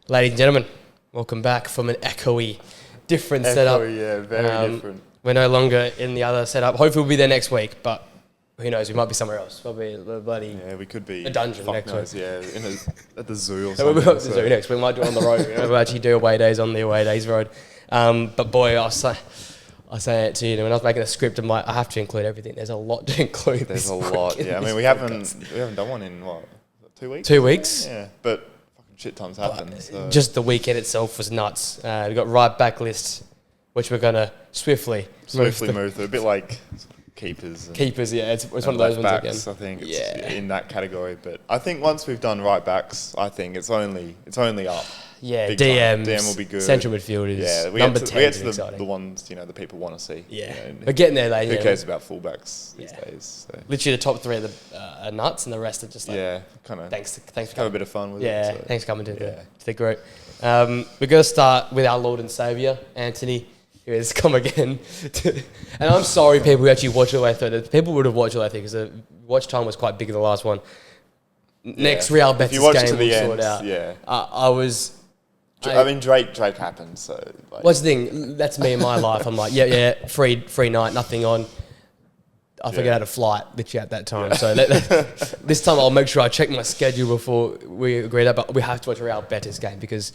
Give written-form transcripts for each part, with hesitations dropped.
Ladies and gentlemen, welcome back from an echoey, different setup. Yeah, very different. We're no longer in the other setup. Hopefully we'll be there next week, but who knows, we might be somewhere else. Probably a bloody... Yeah, we could be... a dungeon next week. Yeah, at the zoo or We'll something. be at the zoo next week. We might do it on the road. We'll actually do away days on the away days road. But boy, I say it to you, when I was making a script, I'm like, I have to include everything. There's a lot to include. There's a lot, yeah. I mean, we haven't done one in, what, 2 weeks? 2 weeks? Yeah, but fucking shit tons happen. So. Just the weekend itself was nuts. We've got right back lists, which we're going to swiftly move through. A bit like keepers. Keepers, yeah. It's one of those ones again. I think it's in that category. But I think once we've done right backs, I think it's only up. Yeah, DM will be good. Central midfielders. Yeah, number 10 we get to exciting. the ones the people want to see. Yeah, we're getting there, lady. Who cares about fullbacks these days? So. Literally, the top three are nuts, and the rest are just like kind of. Thanks for have coming. a bit of fun with it. Yeah, So. thanks for coming to the group. We're going to start with our Lord and Saviour, Anthony, who has come again. And I'm sorry, people who actually watched it all the way through. People would have watched it all the way through because the watch time was quite big in the last one. Next Real Betis game, we'll sort out. Yeah, I mean, Drake happened, so... Like, what's the thing? That's me in my life. I'm like, free night, nothing on. I forget how to flight literally at that time. So this time I'll make sure I check my schedule before we agree that. But we have to watch a Real Betis game because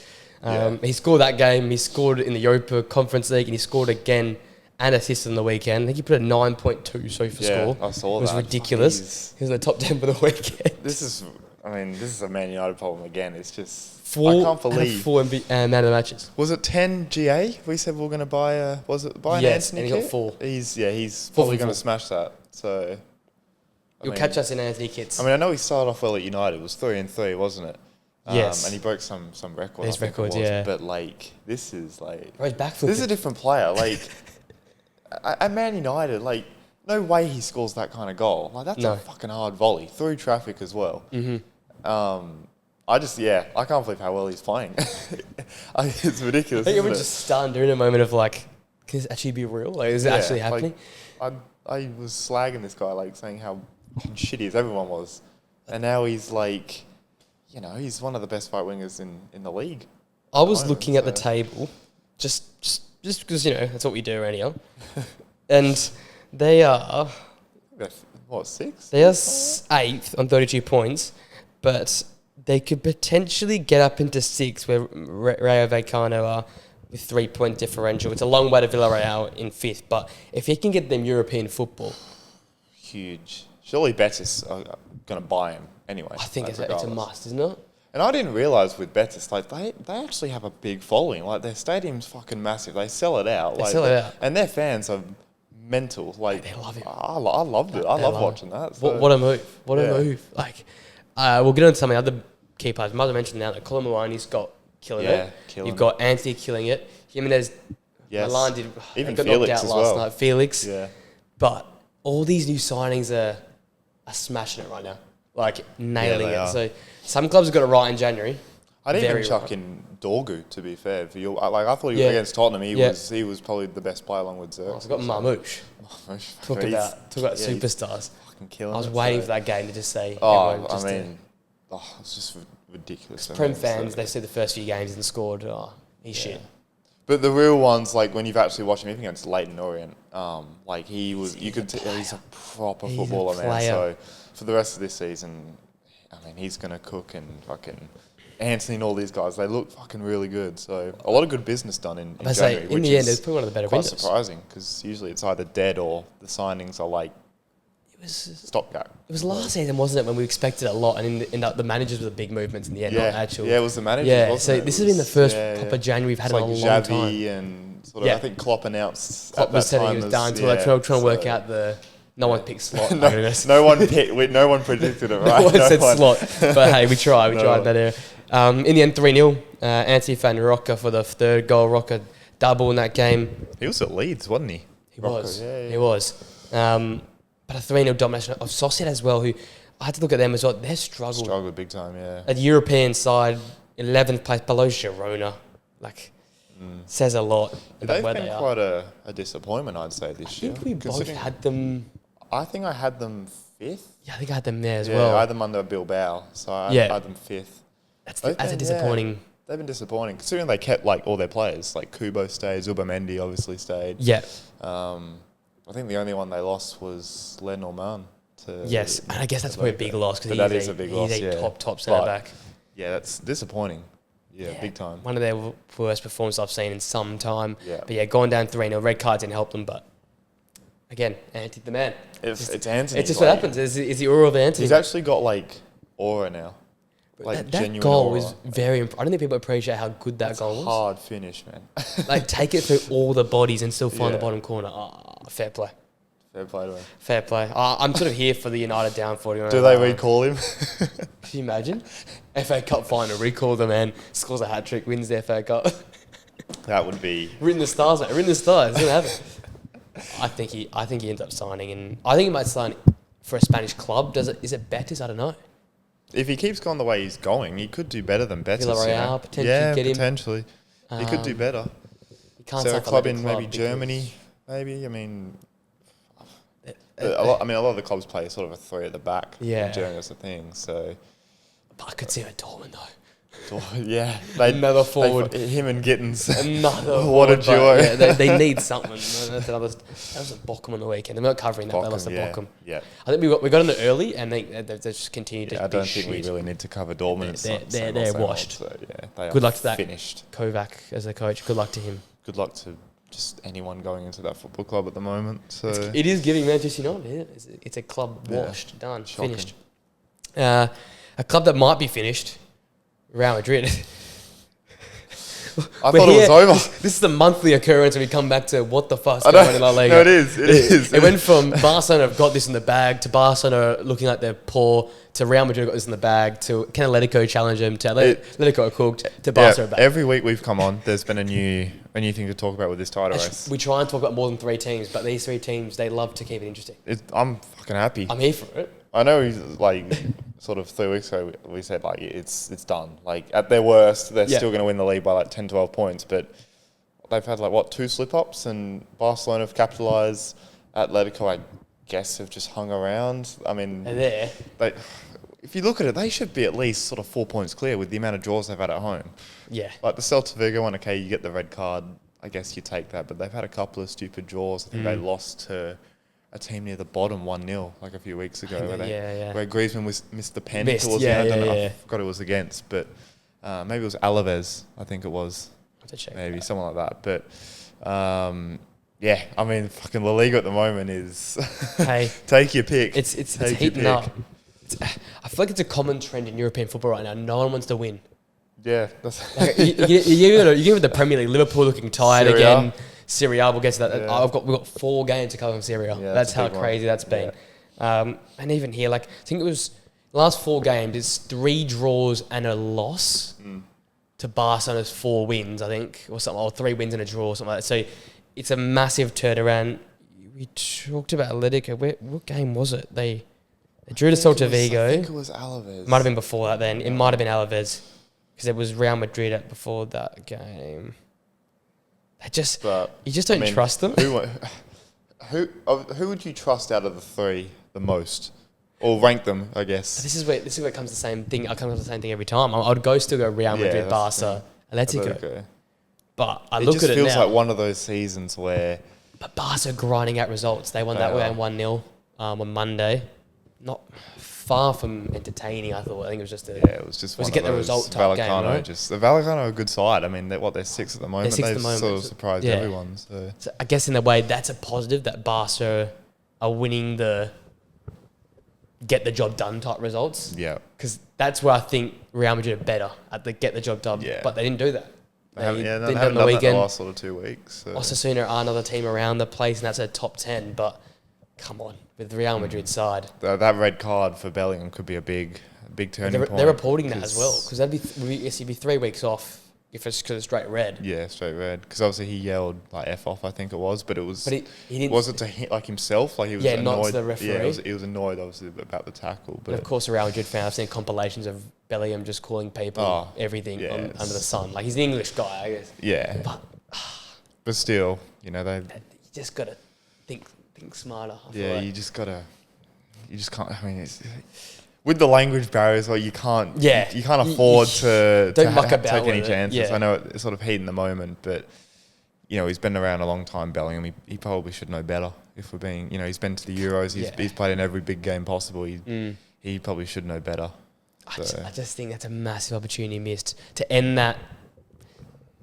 he scored that game. He scored in the Europa Conference League and he scored again and assisted on the weekend. I think he put a 9.2 SOFA score. I saw that. It was ridiculous. He was in the top 10 for the weekend. This is a Man United problem again. It's just... I can't believe 4 man of the matches. Was it 10 GA? We said we were going to buy an Anthony and he kit? got 4. He's probably going to smash that. So You'll catch us in Anthony kits. I mean, I know he started off well at United. It was 3-3, wasn't it? Yes. And he broke some record. His records, yeah. But this is he's back this is a different player. At Man United, no way he scores that kind of goal. That's a fucking hard volley through traffic as well. Mm-hmm. I can't believe how well he's playing. It's ridiculous. I think everyone's just stunned. They're in a moment of can this actually be real? Is it actually happening? I was slagging this guy, saying how shitty as everyone was, and now he's he's one of the best right wingers in the league. I was looking at the table, just because that's what we do around here, and they are what, 6th? They are 8th on 32 points, but they could potentially get up into 6th where Rayo Vallecano are with 3-point differential. It's a long way to Villarreal in 5th, but if he can get them European football... Huge. Surely Betis are going to buy him anyway. I think it's a must, isn't it? And I didn't realise with Betis, they actually have a big following. Their stadium's fucking massive. They sell it out. And their fans are mental. They love it. I loved it. I love watching that. So. What a move. What a move. We'll get on to some of the other key players. Might have mentioned now that Colin Maloney's got killing it. You've got Anthony killing it. Jimenez, Milan did. Even got Felix knocked out as last well. night. Felix. Yeah. But all these new signings are smashing it right now. Nailing it. So some clubs have got it right in January. I didn't even chuck in Dorgu, to be fair. For you, I thought he was against Tottenham. He was probably the best player along with Zirk. I've got Marmouche. Talk about superstars. I was waiting for that game to just say. It's just ridiculous. Prem fans, they see the first few games and scored. He's shit. But the real ones, when you've actually watched him, even against Leyton Orient, you could tell he's a proper footballer, man. So for the rest of this season, he's going to cook, and fucking Anthony and all these guys, they look fucking really good. So a lot of good business done in January, in the end, it's probably one of the better quite windows. Surprising, because usually it's either dead or the signings are it was stopgap. It was last season, wasn't it, when we expected a lot, and in the managers were the big movements in the end, not actual. Yeah, it was the managers. Yeah, wasn't so it? this has been the first proper January we've had in a long Xavi time. And I think Klopp announced. Klopp was saying he was done. Trying to work out no one picked slot. no one predicted it, right? No one said slot, but hey, we tried. We tried that area. In the end, 3-0. Anthony Van Rocca for the third goal. Rocca double in that game. He was at Leeds, wasn't he? He was. But a 3-0 domination of Sociedad as well, who I had to look at them as well. They're struggled big time, yeah. A European side, 11th place below Girona. Says a lot about where they are. They've been quite a disappointment, I'd say, this year. I think we both had them... I think I had them 5th. Yeah, I think I had them there as well. I had them under Bilbao, so I had them 5th. That's a disappointing they've been disappointing considering they kept like all their players. Like Kubo stayed, Zubamendi obviously stayed. Yeah. I think the only one they lost was Len Norman. Yes, and I guess that's probably a big loss because that is a big loss. He's a yeah. top centre back. Yeah, that's disappointing. Yeah, big time. One of their worst performances I've seen in some time. Yeah. But yeah, going down 3-0, red card didn't help them. But again, Anthony the man. It's Anthony. It's just what happens. Is the aura of Anthony. He's actually got like aura now. Like that goal aura. was very. I don't think people appreciate how good that goal was. Hard finish, man. Like take it through all the bodies and still find the Yeah. bottom corner. Fair play. Fair play to him. Fair play. I'm sort of here for the United downfall. Do they recall him? Can you imagine? FA Cup final, recall the man, scores a hat trick, wins the FA Cup. That would be Written the stars, mate. Written the stars. It's gonna happen. I think he ends up signing, and I think he might sign for a Spanish club. Is it Betis? I don't know. if he keeps going the way he's going, he could do better than Betis. Villarreal, potentially get him. Potentially. He could do better. You can't Is there a sign for club like in maybe Germany? Maybe. I mean, a lot of the clubs play sort of a three at the back. Yeah. In Germany, that's the thing. So, But I could see him at Dortmund though. yeah, Another forward. him and Gittins. Another What a forward, duo. but yeah, they need something. That was a Bochum on the weekend. They're not covering that. They lost to Bochum. Yeah. I think we got in it early, and they've just continued to I be don't think we shit. really need to cover Dortmund. They're washed. So, yeah, they Good are luck to that. Finished. Kovac as a coach. Good luck to him. Good luck to just anyone going into that football club at the moment. So It is giving Manchester United. It's a club washed, done, Shocking. finished. A club that might be finished, Real Madrid. I thought it was over. This is the monthly occurrence when we come back to what the fuck's going on in La Liga. No, it is. It went from Barcelona have got this in the bag to Barcelona looking like they're poor to Real Madrid got this in the bag to can Atletico challenge them to Atletico cooked to Barcelona back. Every week we've come on, there's been a new thing to talk about with this title race. We try and talk about more than 3 teams, but these 3 teams, they love to keep it interesting. I'm fucking happy. I'm here for it. I know he's like sort of 3 weeks ago we said like it's done. Like at their worst, they're still going to win the league by like 10, 12 points. But they've had like 2 slip-ups and Barcelona have capitalised. Atletico, I guess, have just hung around. I mean, They're there. If you look at it, they should be at least sort of 4 points clear with the amount of draws they've had at home. Yeah. Like the Celta Vigo one, okay, you get the red card. I guess you take that. But they've had a couple of stupid draws. I think they lost to a team near the bottom 1-0 like a few weeks ago where Griezmann missed the pen towards the end. I forgot who it was against, but maybe it was Alaves, I think it was. Maybe someone like that. But yeah, I mean, fucking La Liga at the moment is take your pick. It's heating up. I feel like it's a common trend in European football right now. No one wants to win. Yeah, that's like, you give it the Premier League. Liverpool looking tired again. Serie A, we'll get to that. Yeah. We've got 4 games to cover from Serie A. Yeah, that's how crazy that's been. Yeah. And even here, like I think it was the last 4 games. It's 3 draws and a loss to Barcelona's 4 wins, I think, or something, or 3 wins and a draw, or something like that. So it's a massive turnaround. We talked about Atletico. What game was it? They drew to Celta Vigo. I think it was Alaves. Might have been before that then. It might have been Alaves because it was Real Madrid before that game. You just don't trust them. Who would you trust out of the 3 the most, or rank them? I guess This is where it comes to the same thing. I come to the same thing every time. I would still go Real Madrid, Barca, Atletico. But I look at it now. It just feels like one of those seasons where. But Barca grinding out results. They won that way 1-0 on Monday. Not far from entertaining. I thought. I think it was just it was just to get the result type game. Right? The Vallecano are a good side. I mean, they're 6th at the moment. They've sort of surprised everyone. So I guess in a way that's a positive that Barca are winning the get the job done type results. Yeah, because that's where I think Real Madrid are better at the get the job done. Yeah. But they didn't do that. They haven't done the weekend. The last sort of 2 weeks. So. Osasuna are another team around the place, and that's a top 10. But come on, with the Real Madrid side, that red card for Bellingham could be a big turning point. They're reporting that as well because you'd be 3 weeks off if it's because it's straight red. Yeah, straight red. Because obviously he yelled like "F off," I think it was, but it was. But he didn't. Was it to hit like himself? Like he was annoyed. Not to the referee. Yeah, he was annoyed obviously about the tackle. But and of course, a Real Madrid fan, I've seen compilations of Bellingham just calling people everything under the sun. Like he's an English guy, I guess. Yeah. But still, you just got to think smarter. You just gotta. You just can't. I mean, with the language barriers, well, you can't afford to don't muck about take any with it. chances. Yeah. I know it's sort of heat in the moment, but he's been around a long time, Bellingham. He probably should know better. If we're being, he's been to the Euros. He's played in every big game possible. He probably should know better. So. I just think that's a massive opportunity missed to end that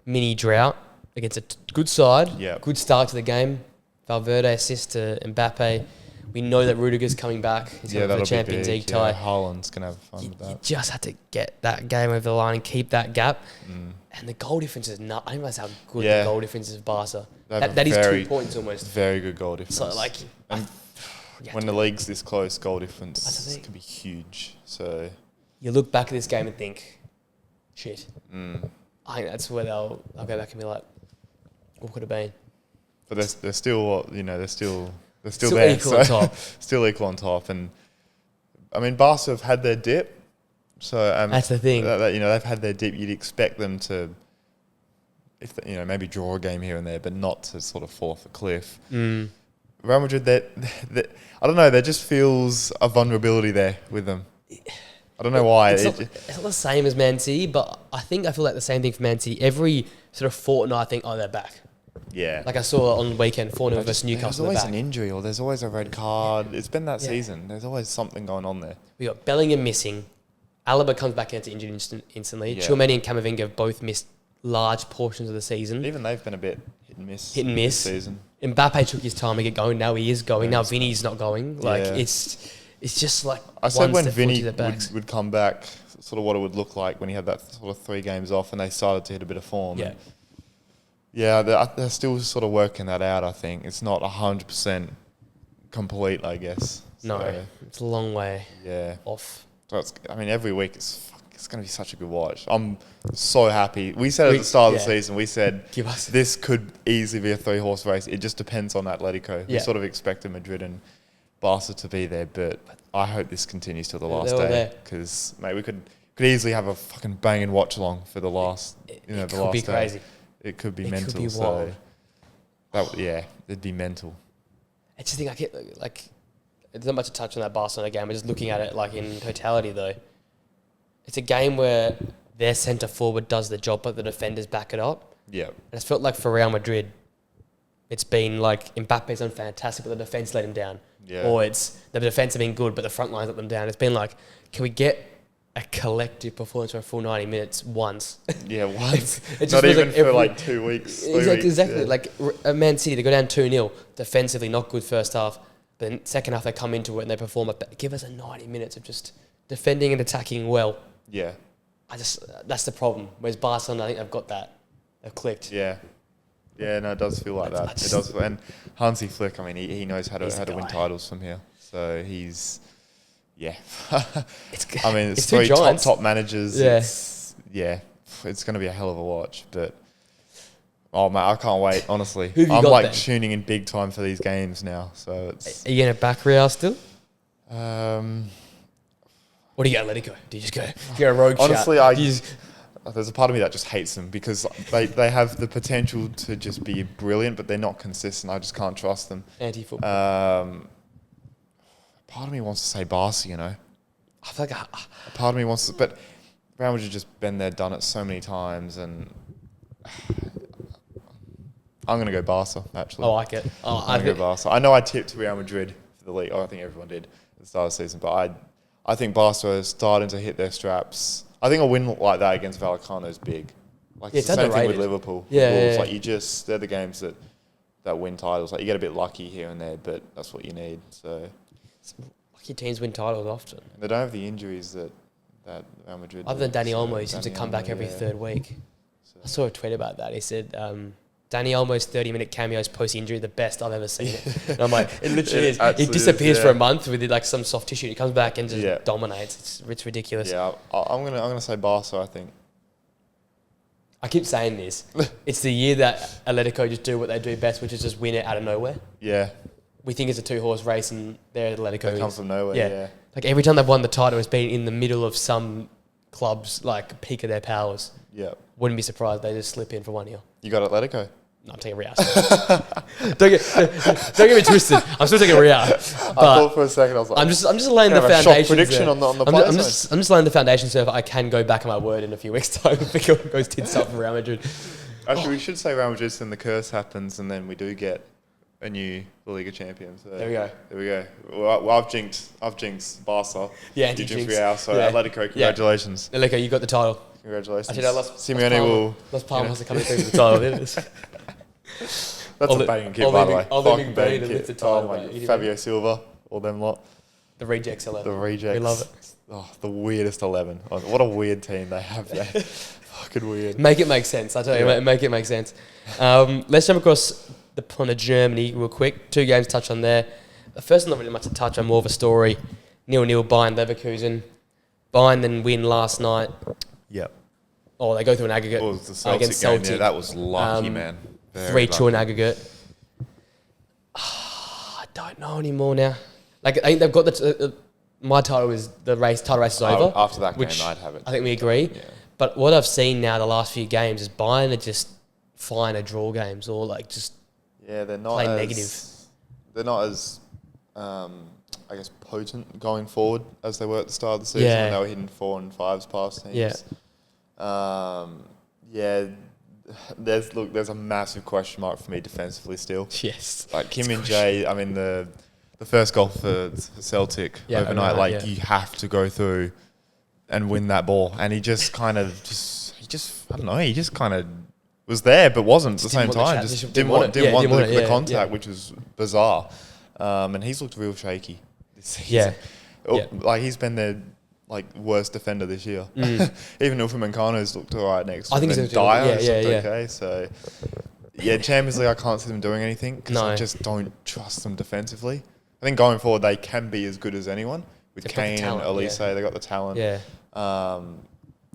mini drought against a good side. Yeah. Good start to the game. Valverde assist to Mbappe. We know that Rudiger's coming back. He's got the Champions League tie. Haaland's going to have fun with that. You just had to get that game over the line and keep that gap. And the goal difference is not... I didn't realize how good the goal difference is of Barca. That is 2 points almost. Very good goal difference. So, like... when the league's this close, goal difference can be huge. So... You look back at this game and think, shit. I think that's where they'll go back and be like, what could have been? But they're still, they're still there. Equal on top. Still equal on top. And, I mean, Barca have had their dip. So that's the thing. They've had their dip. You'd expect them to, maybe draw a game here and there, but not to sort of fall off a cliff. Real Madrid, I don't know, there just feels a vulnerability there with them. I don't know why. It's not the same as Man City, but I feel like the same thing for Man City. Every sort of fortnight, I think, they're back. Yeah. Like I saw on the weekend, 4-0 versus Newcastle. There's always an injury or there's always a red card. It's been that season. There's always something going on there. We got Bellingham missing. Alaba comes back into injured instantly. Yeah. Tchouaméni and Camavinga have both missed large portions of the season. Even they've been a bit hit and miss. This season. Mbappe took his time to get going. Now he is going. Now Vinny's not going. It's just like I said when Vinny would come back, sort of what it would look like when he had that sort of 3 games off and they started to hit a bit of form. Yeah. They're still sort of working that out, I think. It's not 100% complete, I guess. No, it's a long way off. So every week it's going to be such a good watch. I'm so happy. We said at the start of the season, we said this could easily be a 3-horse race. It just depends on Atletico. We sort of expected Madrid and Barca to be there, but I hope this continues till the last day because we could easily have a fucking banging watch along for the last the last day. It could be crazy. It could be it mental. Could be wild. It'd be mental. I just think there's not much to touch on that Barcelona game. We're just looking at it like in totality though. It's a game where their centre forward does the job, but the defenders back it up. Yeah, and it's felt like for Real Madrid, it's been like Mbappe's done fantastic, but the defence let him down. Yeah. Or it's the defence have been good, but the front lines let them down. It's been like, can we get a collective performance for a full 90 minutes once? Yeah, once. It not even for 2 weeks, 3 weeks. Exactly. Like Man City, they go down 2-0, defensively not good first half, but then second half they come into it and they perform it. Give us a 90 minutes of just defending and attacking well. Yeah. That's the problem. Whereas Barcelona, I think they've got that. They've clicked. Yeah. Yeah, no, it does feel like that. It does. And Hansi Flick, he knows how to win titles from here. So he's, it's 3 top managers. Yeah. It's going to be a hell of a watch. But, oh, mate, I can't wait, honestly. Who have you got then? Tuning in big time for these games now. So it's... Are you going to back Real still? Or do you go Atletico? Do you just go rogue honestly, shot? There's a part of me that just hates them because they have the potential to just be brilliant, but they're not consistent. I just can't trust them. Anti-football. Part of me wants to say Barca, I feel like part of me wants to, but Real Madrid just been there, done it so many times, and I'm going to go Barca, actually. I like it. I'm going to go Barca. I know I tipped Real Madrid for the league. I think everyone did at the start of the season, but I think Barca is starting to hit their straps. I think a win like that against Vallecano is big. It's the same thing with Liverpool. Yeah. They're the games that win titles. Like you get a bit lucky here and there, but that's what you need. So lucky teams win titles often. They don't have the injuries that Real Madrid. Other than Dani Olmo, he seems to come back every third week. So. I saw a tweet about that. He said, Dani Olmo's 30-minute cameos post-injury, the best I've ever seen it. And I'm like, it literally is. He disappears for a month with some soft tissue. He comes back and just dominates. It's ridiculous. Yeah, I'm gonna say Barca, I think. I keep saying this. It's the year that Atletico just do what they do best, which is just win it out of nowhere. Yeah. We think it's a 2-horse race and they're Atletico. They come from nowhere, yeah. Like every time they've won the title, it's been in the middle of some club's like peak of their powers. Yeah. Wouldn't be surprised they just slip in for 1-0. You got Atletico? No, I'm taking Real. don't get me twisted. I'm still taking Real. I thought for a second I was like, I'm just laying the kind of a foundation. shock prediction on the players. I'm just laying the foundation so if I can go back on my word in a few weeks' time if it goes tits up for Real Madrid. Actually, we should say Real Madrid, then the curse happens, and then we do get a new La Liga champion. So there we go. There we go. Well, I've jinxed Barca. Yeah, you jinxed Real. So Atletico, congratulations. Yeah. Atletico, you got the title. Congratulations. Simeone will. Las Palmas are coming through for the title. That's a banging kid, by the way. Fucking banging kid. The title, Fabio Silva, all them lot. The rejects 11. The rejects. We love it. Oh, the weirdest 11. Oh, what a weird team they have there. Fucking weird. Make it make sense. I tell you, make it make sense. Let's jump across the pond of Germany real quick. 2 games to touch on there. The first one, not really much to touch on, more of a story. 0-0 Bayern Leverkusen. Bayern then win last night. Yep. Oh, they go through an aggregate was the Celtic against game. Celtic. Yeah, that was lucky, man. 3-2 in aggregate. I don't know anymore now. Like, I think they've got my title is title race is over. After that game, I'd have it. I think we agree. Yeah. But what I've seen now the last few games is Bayern are just fine to draw games or like just they're not play as negative. They're not as I guess potent going forward as they were at the start of the season when they were hitting 4 and 5s past teams. There's a massive question mark for me defensively still. Yes. Like Kim and Jae, I mean the first goal for Celtic overnight, you have to go through and win that ball. And he just kind of I don't know, he just kind of was there but wasn't at the same time. Just didn't want the contact, which was bizarre. And he's looked real shaky this season. Like he's been their worst defender this year. Even Upamecano's looked alright next. I think he's Dyer okay. So Champions League I can't see them doing anything because I just don't trust them defensively. I think going forward they can be as good as anyone with Kane and Elise. They got the talent.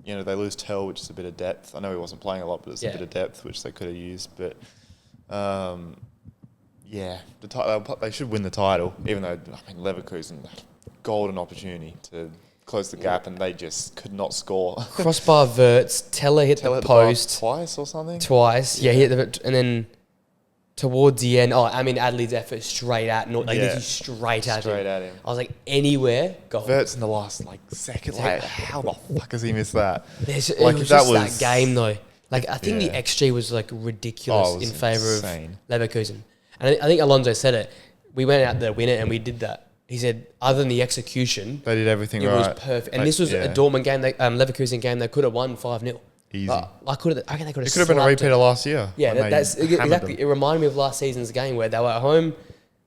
They lose Tell, which is a bit of depth. I know he wasn't playing a lot, but it's a bit of depth which they could have used. But they should win the title, even though Leverkusen golden opportunity to close the gap and they just could not score. Crossbar Verts, Teller hit the post twice or something. He hit and then towards the end, Adley's effort straight at straight at him. I was like, anywhere, goal. Verts in the last second. How the fuck has he missed that? It was that game though. I think the XG was ridiculous in favour of Leverkusen. And I think Alonso said it. We went out there to win it and we did that. He said, other than the execution, they did everything right. It was perfect. And this was a Dortmund game, Leverkusen game. They could have won 5-0. Easy. I reckon they could have. It could have been a repeat of last year. Yeah, that's exactly. It reminded me of last season's game where they were at home.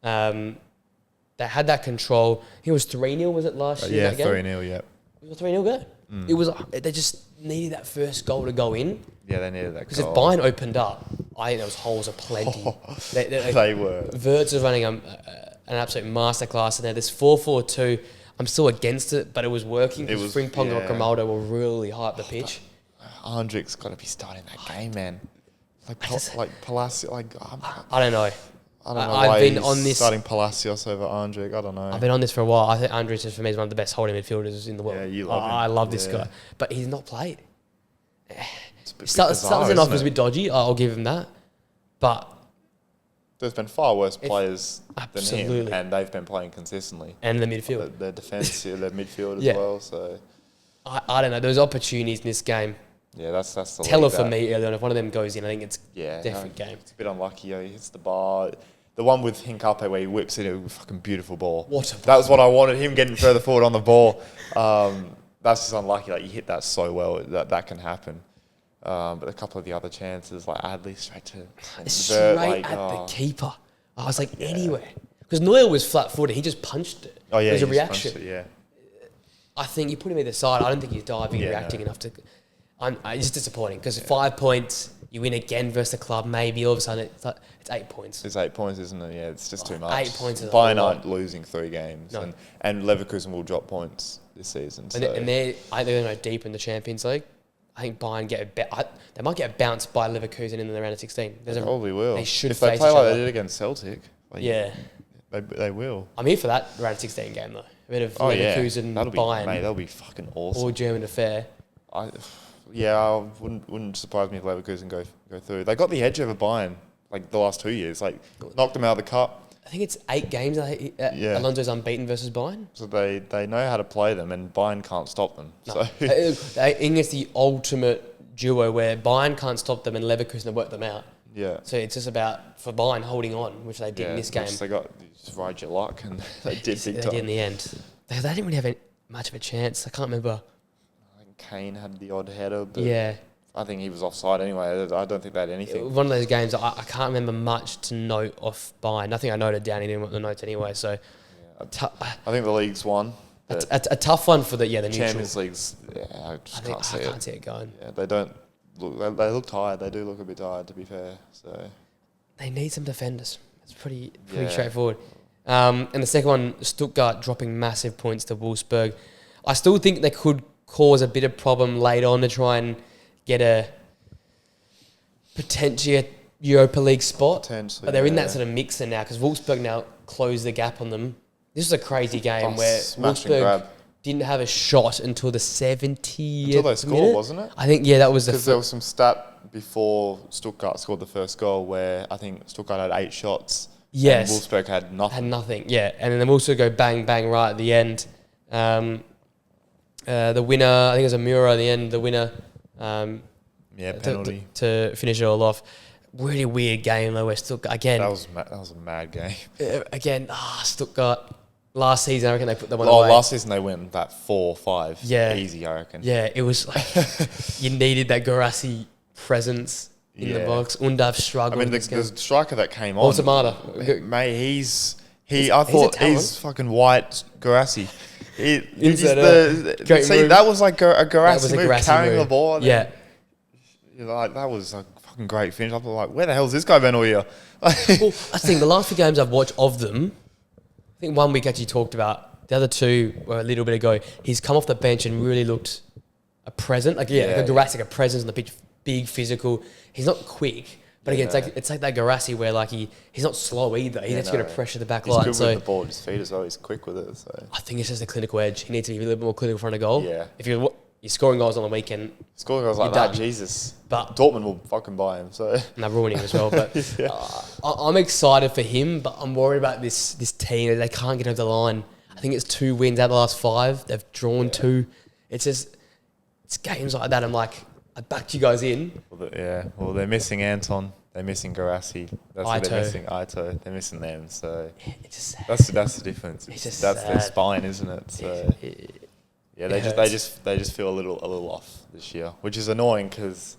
They had that control. It was 3-0. Was it last year? 3-0. Yeah. It was a 3-0 go. It was. They just needed that first goal to go in. Yeah, they needed that goal. Because if Bayern opened up, I think there was holes aplenty. They were. Verts was running an absolute masterclass in there. This 4-4-2. I'm still against it, but it was working. Because Frimpong and Grimaldo were really high up the pitch. Andrik's got to be starting that game, man. Palacios. I don't know. I don't know I've why been he's on this starting Palacios over Andrik. I don't know. I've been on this for a while. I think Andrich for me is one of the best holding midfielders in the world. Yeah, you love him. I love this guy, but he's not played. Starts off as a bit dodgy. I'll give him that, but there's been far worse players than absolutely. him, and they've been playing consistently. And the midfield, their defense, their midfield as well. So I don't know. There's opportunities in this game. Yeah, that's the Teller for me earlier on. If one of them goes in, I think it's different game. It's a bit unlucky. He hits the bar. The one with Hincape where he whips it, a fucking beautiful ball. That was what I wanted, him getting further forward on the ball. That's just unlucky. You hit that so well, that can happen. But a couple of the other chances, Adley straight to the keeper. I was anywhere. Because Neuer was flat-footed. He just punched it. Oh, yeah. It was a reaction. It, I think you put him either side. I don't think he's diving and reacting enough to... It's disappointing because 5 points, you win again versus the club, maybe all of a sudden it's 8 points. It's 8 points, isn't it? Yeah, it's just too much. 8 points is Bayern aren't losing 3 games, and Leverkusen will drop points this season. So. And they're going to go deep in the Champions League. I think Bayern they might get bounced by Leverkusen in the round of 16. They probably will. They should if they play like they did against Celtic. They will. I'm here for that round of 16 game though. A bit of Leverkusen, Bayern. That'll be fucking awesome. Or German affair. I wouldn't surprise me if Leverkusen go through. They got the edge over Bayern like the last 2 years. Like knocked them out of the cup. I think it's 8 games. Alonso's unbeaten versus Bayern. So they know how to play them, and Bayern can't stop them. No. So I think it's the ultimate duo where Bayern can't stop them and Leverkusen work them out. Yeah. So it's just about for Bayern holding on, which they did in this game. They just ride your luck, and they did big time. They did in the end. They didn't really have much of a chance. I can't remember. I think Kane had the odd header, but yeah. I think he was offside anyway. I don't think they had anything. One of those games, I can't remember much to note off Bayern. I think I noted down in the notes anyway. So, I think the league's won. A tough one for the neutral. Champions League's. Yeah, I can't see it going. Yeah, they don't look. They look tired. They do look a bit tired, to be fair. So they need some defenders. It's pretty straightforward. And the second one, Stuttgart dropping massive points to Wolfsburg. I still think they could cause a bit of problem later on to try and get a potentially Europa League spot. But they're in that sort of mixer now because Wolfsburg now closed the gap on them. This was a crazy game where Wolfsburg didn't have a shot until the 70th Until they scored, wasn't it? I think, that was because there was some stat before Stuttgart scored the first goal where I think Stuttgart had 8 shots. Yes. And Wolfsburg had nothing. Yeah. And then they also go bang, bang right at the end. The winner, I think it was a Mura at the end, the winner. Penalty. To finish it all off. Really weird game though, where Stuttgart, again... That was a mad game. Stuttgart, last season, I reckon they put them on away. Last season they went that 4-5. Yeah. Easy, I reckon. Yeah, it was like... you needed that Guirassy presence in the box. Undav struggled. I mean, the striker that came on... Automata. Mate, I thought he's fucking white Guirassy. That was like a Guirassy move, carrying the ball. Yeah. That was a fucking great finish. I was like, where the hell's this guy been all year? I think the last few games I've watched of them, I think one week actually talked about, the other two were a little bit ago, he's come off the bench and really looked a present. Like Guirassy, a presence on the pitch, big, physical. He's not quick. But again, it's like that Guirassy where like he's not slow either. He's just going to pressure the back line. He's good with the ball at his feet as well. He's quick with it. So I think it's just a clinical edge. He needs to be a little bit more clinical in front of goal. Yeah. If you're scoring goals on the weekend, scoring goals like that, Jesus. But Dortmund will fucking buy him. So and they're ruining him as well. But I'm excited for him. But I'm worried about this team. They can't get over the line. I think it's 2 wins out of the last 5. They've drawn 2. It's games like that. I'm like, I backed you guys in. Well, they're missing Anton. They're missing Guirassy. That's what they're missing. Ito. They're missing them. So that's the difference. That's their spine, isn't it? So they just feel a little off this year, which is annoying because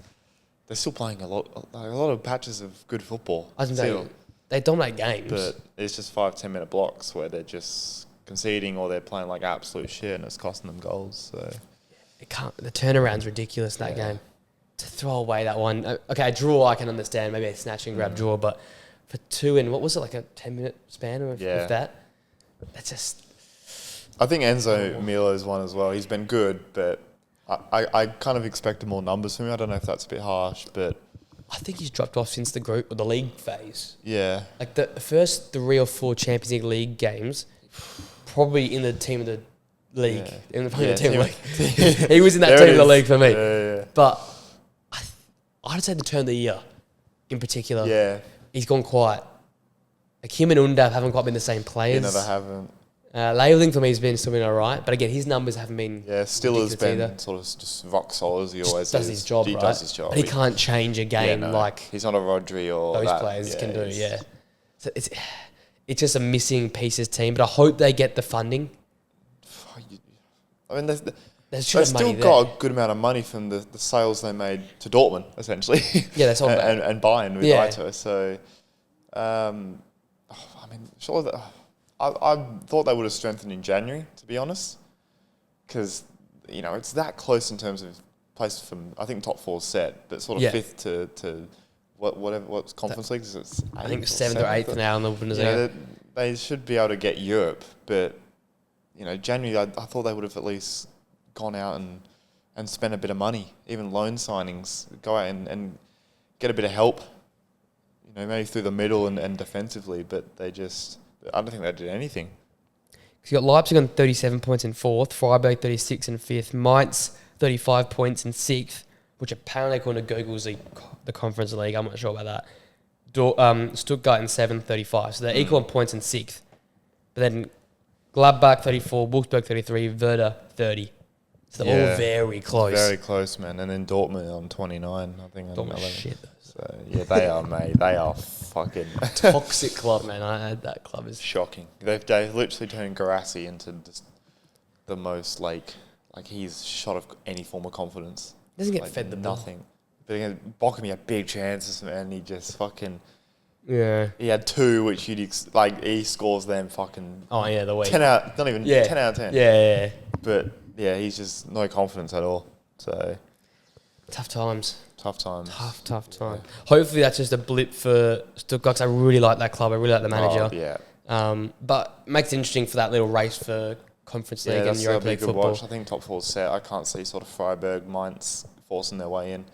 they're still playing a lot of patches of good football. They dominate games, but it's just 5-10 minute blocks where they're just conceding or they're playing like absolute shit and it's costing them goals. So the turnaround's ridiculous in that game. To throw away that one. Okay, a draw I can understand. Maybe a snatch and grab draw, but for 2 in, what was it, like a 10-minute span or if that? That's just... I think Enzo Milo's one as well. He's been good, but I kind of expected more numbers from him. I don't know if that's a bit harsh, but... I think he's dropped off since the league phase. Yeah. Like the first 3 or 4 Champions League games, probably in the team of the league. Yeah. In the team of the league. He was in that team of the league for me. Yeah. But... I'd say the turn of the year, in particular. Yeah. He's gone quiet. Like him and Undav haven't quite been the same players. Yeah, no, they haven't. Labeling for me has still been all right, but again, his numbers haven't been. Yeah, Stiller's been sort of just rock solid as he always does his job. He does his job. But he can't change a game like he's not a Rodri or those players can do. Yeah, so it's just a missing pieces team, but I hope they get the funding. I mean, they've still got a good amount of money from the sales they made to Dortmund, essentially. Yeah, that's all. and Bayern with Ito. So, I mean, surely I thought they would have strengthened in January, to be honest, because it's that close in terms of place from. I think top 4 set, but sort of 5th to what's Conference League? I think 7th or 8th now in the Bundesliga. They should be able to get Europe, but January I thought they would have at least gone out and spent a bit of money, even loan signings, go out and get a bit of help, maybe through the middle and defensively, but I don't think they did anything. So you got Leipzig on 37 points in 4th, Freiburg 36 in 5th, Mainz 35 points in 6th, which apparently according to Google's the Conference League. I'm not sure about that. Stuttgart in 7th, 35. So they're equal on points in 6th. But then Gladbach 34, Wolfsburg 33, Werder 30. So they're all very close. Very close, man. And then Dortmund on 29, I think. Dortmund shit, though. So, yeah, they are, mate. They are fucking... Toxic club, man. I had that club. Is shocking. They've literally turned Garassi into just the most, like he's shot of any form of confidence. Doesn't get fed the ball. Nothing. But again, Bochum had big chances, man. He just fucking... Yeah. He had 2, which he scores them fucking... Oh, yeah, the week. 10 out... Not even... 10 out of 10. Yeah. But, yeah, he's just no confidence at all. So... Tough times. Tough time. Yeah. Hopefully that's just a blip for Stuttgart, 'cause I really like that club. I really like the manager. Yeah. But makes it interesting for that little race for Conference League and Europa League football. Watch. I think top 4's set. I can't see sort of Freiburg, Mainz forcing their way in.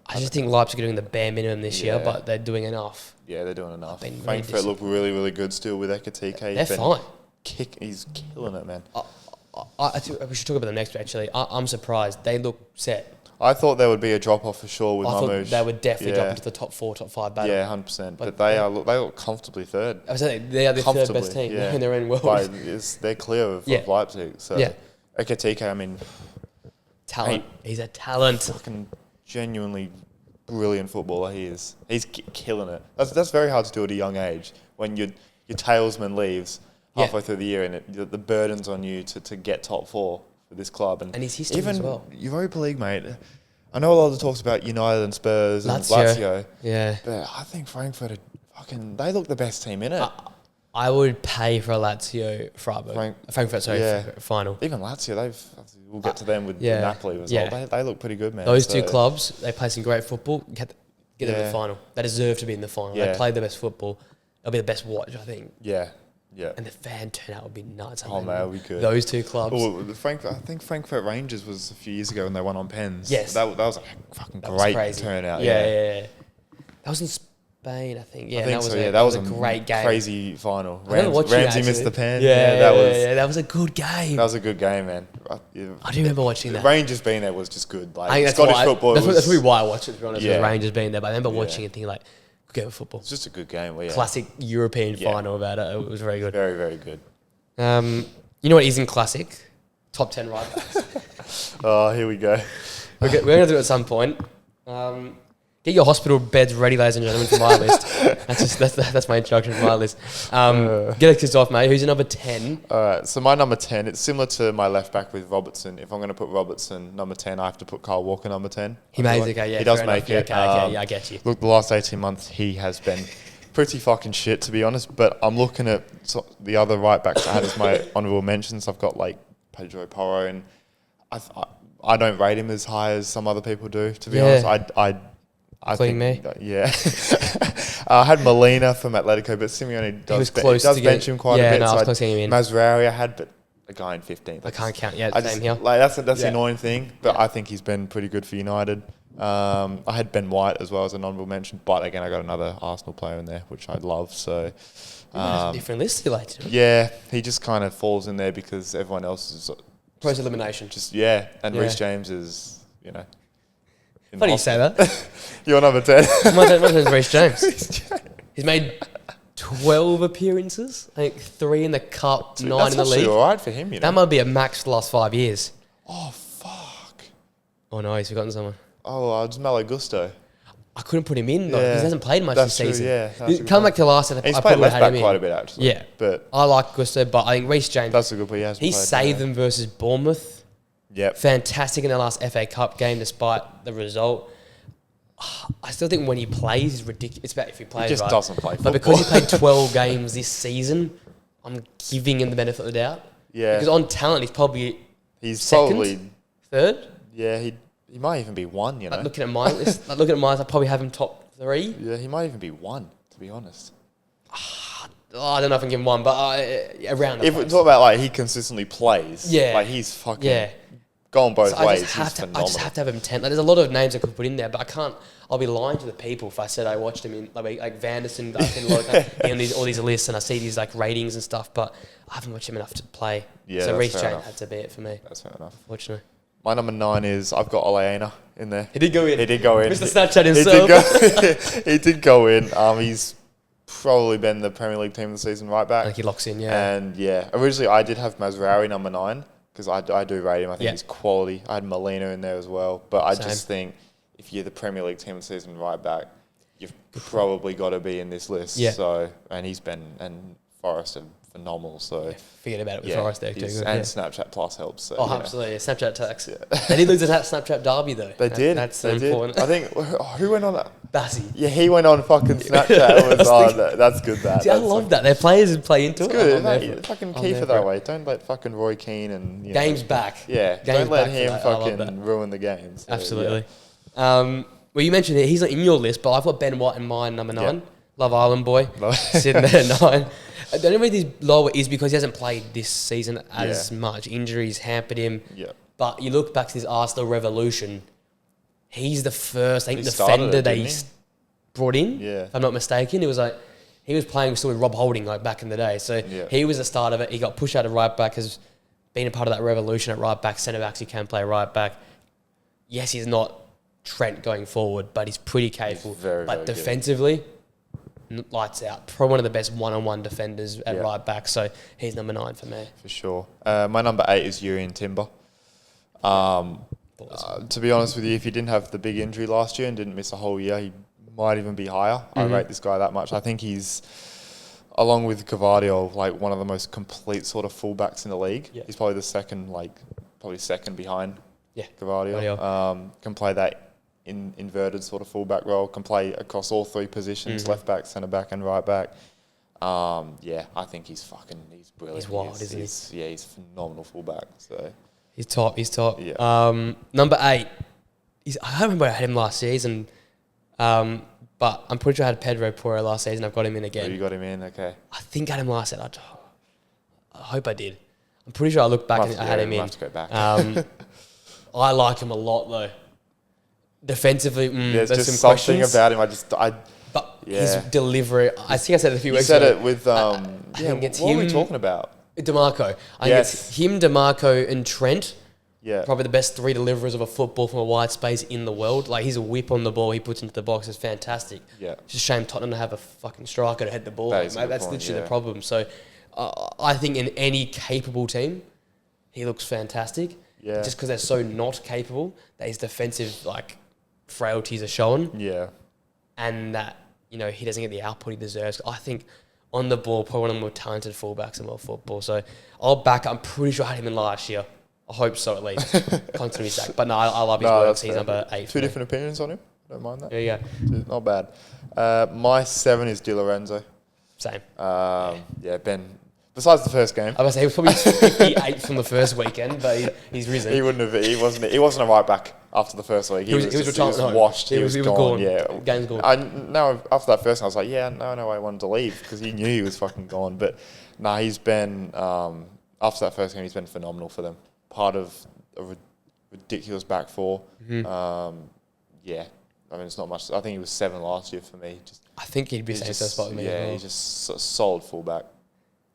I just think Leipzig are doing the bare minimum this year, but they're doing enough. Yeah, they're doing enough. Frankfurt look really, really good still with Ekatike. They're fine. He's killing it, man. I think we should talk about them next, actually. I'm surprised. They look set. I thought there would be a drop-off for sure with Mamouche. I thought they would definitely drop into the top 4, top 5 battle. Yeah, 100%. But they look comfortably third. I was saying they are the third best team in their own world. They're clear of Leipzig. So Ekatike, I mean... Talent. He's a talent. Fucking genuinely brilliant footballer he is. He's killing it. That's very hard to do at a young age. When your talesman leaves halfway through the year and the burden's on you to get top 4 for this club. And his history as well. Europa League, mate. I know a lot of the talks about United and Spurs and Lazio. Yeah. But I think Frankfurt they look the best team in it. I would pay for a Lazio Frankfurt final. Even Lazio, we'll get to them with Napoli as well. They look pretty good, man. Those two clubs, they play some great football. Get them in the final. They deserve to be in the final. They play the best football. They'll be the best watch, I think. Yeah. And the fan turnout would be nuts. Oh, man, it would be good. Those two clubs. Well, I think Frankfurt Rangers was a few years ago when they won on pens. Yes. That was a fucking great turnout. Yeah. That was in Spain, I think. Yeah, that was a great game. Crazy final. Ramsey missed the pen. That was a good game. That was a good game, man. I do remember watching that. Rangers being there was just good. Like, I think Scottish football. That's probably why I watched it, to be honest, with Rangers being there. But I remember watching it thinking, like, good game of football. It's just a good game. Classic European final about it. It was very good. Very, very good. You know what isn't classic? Top 10 right backs. Oh, here we go. We're going to do it at some point. Get your hospital beds ready, ladies and gentlemen, for my list. That's my introduction for my list. Get us off, mate. Who's your number 10? All right, so my number 10, it's similar to my left back with Robertson. If I'm going to put Robertson number 10, I have to put Kyle Walker number 10. He makes it, He does make it. Okay, I get you. Look, the last 18 months, he has been pretty fucking shit, to be honest. But I'm looking at the other right backs I had as my honourable mentions. I've got, like, Pedro Porro, and I don't rate him as high as some other people do, to be honest. I think me. Yeah. I had Molina from Atletico, but Simeone does bench him quite a bit. I was close to getting him in. Mazraoui I had, but a guy in 15th. I can't count. Yeah, same here. Like, that's the annoying thing, but I think he's been pretty good for United. I had Ben White as well as an honourable mention, but again, I got another Arsenal player in there, which I love. So, different list you like to. Yeah, he just kind of falls in there because everyone else is post elimination. And Reece James is, Funny you say that. You're number 10. My name's Reece James. He's made 12 appearances. I think 3 in the cup, 9 in the league. That's actually all right for him, That might be a max for the last 5 years. Oh, fuck. Oh, no, he's forgotten someone. Oh, it's Malo Gusto. I couldn't put him in, though, because he hasn't played much this season. Come back to last year, he's played left back quite a bit, actually. Yeah. But I like Gusto, but I think Reece James... That's a good point. He saved them versus Bournemouth. Yep. Fantastic in their last FA Cup game, despite the result. I still think when he plays, it's ridiculous. It's about if he plays, He just doesn't play football. But because he played 12 games this season, I'm giving him the benefit of the doubt. Yeah. Because on talent, he's second, probably... third. Yeah, he might even be 1, Like looking at my list, I probably have him top 3. Yeah, he might even be 1, to be honest. I don't know if I can give him 1, but around If we talk about, like, he consistently plays, like, he's fucking... Yeah. Going both ways, he's phenomenal. I just have to have him 10. Like, there's a lot of names I could put in there, but I can't. I'll be lying to the people if I said I watched him in like Vanderson. I've seen all these lists, and I see these like ratings and stuff, but I haven't watched him enough to play. Yeah, so Reece James had to be it for me. That's fair enough. Unfortunately. My number 9 is I've got Oleana in there. He did go in. Mr. Snapchat himself. He did go in. He's probably been the Premier League team of the season right back. I think he locks in, yeah. And yeah, originally I did have Mazraoui number 9 because I do rate him. I think he's quality. I had Molina in there as well. But I just think if you're the Premier League team of the season right back, you've probably got to be in this list. Yeah. So, and he's been, and Forrest are phenomenal. So forget about it with Forrest there too. And Snapchat Plus helps. So, absolutely. Yeah. Snapchat tax. Yeah. They did lose a Snapchat derby though. They did. That's so important. I think, who went on that? Bassey. Yeah, he went on fucking Snapchat. That's good. See, I love that. Their players play into it. It's good. Fucking Kiefer that way. Don't let fucking Roy Keane and games back. Yeah, don't let him fucking ruin the games. So, absolutely. Yeah. Well, you mentioned it. He's not in your list, but I've got Ben White in mine, number 9. Yep. Love Island boy, sitting there at 9. The only reason he's lower is because he hasn't played this season as much. Injuries hampered him. Yeah. But you look back to his Arsenal revolution. He's the first, I think, defender they brought in. Yeah. If I'm not mistaken, it was like he was playing still with Rob Holding like back in the day. So he was the start of it. He got pushed out of right back, has been a part of that revolution at right back. Centre backs who can play right back. Yes, he's not Trent going forward, but he's pretty capable. He's very defensively, lights out. Probably one of the best one-on-one defenders at right back. So he's number 9 for me. For sure. My number 8 is Urian Timber. To be honest with you, if he didn't have the big injury last year and didn't miss a whole year, he might even be higher. I rate this guy that much. I think he's, along with Cavadio, like one of the most complete sort of fullbacks in the league. Yeah. He's probably the second, second behind Cavadio. Can play that inverted sort of fullback role, can play across all 3 positions, left back, centre back and right back. I think he's brilliant. He's wild, isn't he? Yeah, he's a phenomenal fullback. So he's top. Yeah. Number 8, I don't remember I had him last season, but I'm pretty sure I had Pedro Porro last season. I've got him in again. Oh, you got him in, okay. I think I had him last season. I hope I did. I'm pretty sure I looked back and I had him in. I'll have to go back. I like him a lot though. Defensively, there's just some something questions about him. But his delivery, I think I said it a few weeks ago. You said it with, what are we talking about? DeMarco. I think it's him, DeMarco and Trent. Yeah. Probably the best 3 deliverers of a football from a wide space in the world. Like, he's a whip on the ball he puts into the box. It's fantastic. Yeah. It's just a shame Tottenham to have a fucking striker to head the ball. That's literally the problem. So, I think in any capable team, he looks fantastic. Yeah. Just because they're so not capable, that his defensive, frailties are shown. Yeah. And that, he doesn't get the output he deserves. I think on the ball, probably one of the more talented fullbacks in world football. So I'm pretty sure I had him in last year. I hope so at least. Constantly sack. But no, I love his work. He's number 8. 2 different opinions on him. Don't mind that. Yeah. Not bad. My 7 is Di Lorenzo. Same. Ben. Besides the first game, I was say he was probably 58 from the first weekend, but he's risen. He wouldn't have. He wasn't a right back after the first week. He was washed. He was gone. Yeah, game's gone. Now after that first, I was like, I wanted to leave because he knew he was fucking gone. But he's been after that first game, he's been phenomenal for them. Part of a ridiculous back 4. It's not much. I think he was 7 last year for me. I think he'd be same spot with me. Yeah, he's just a solid fullback.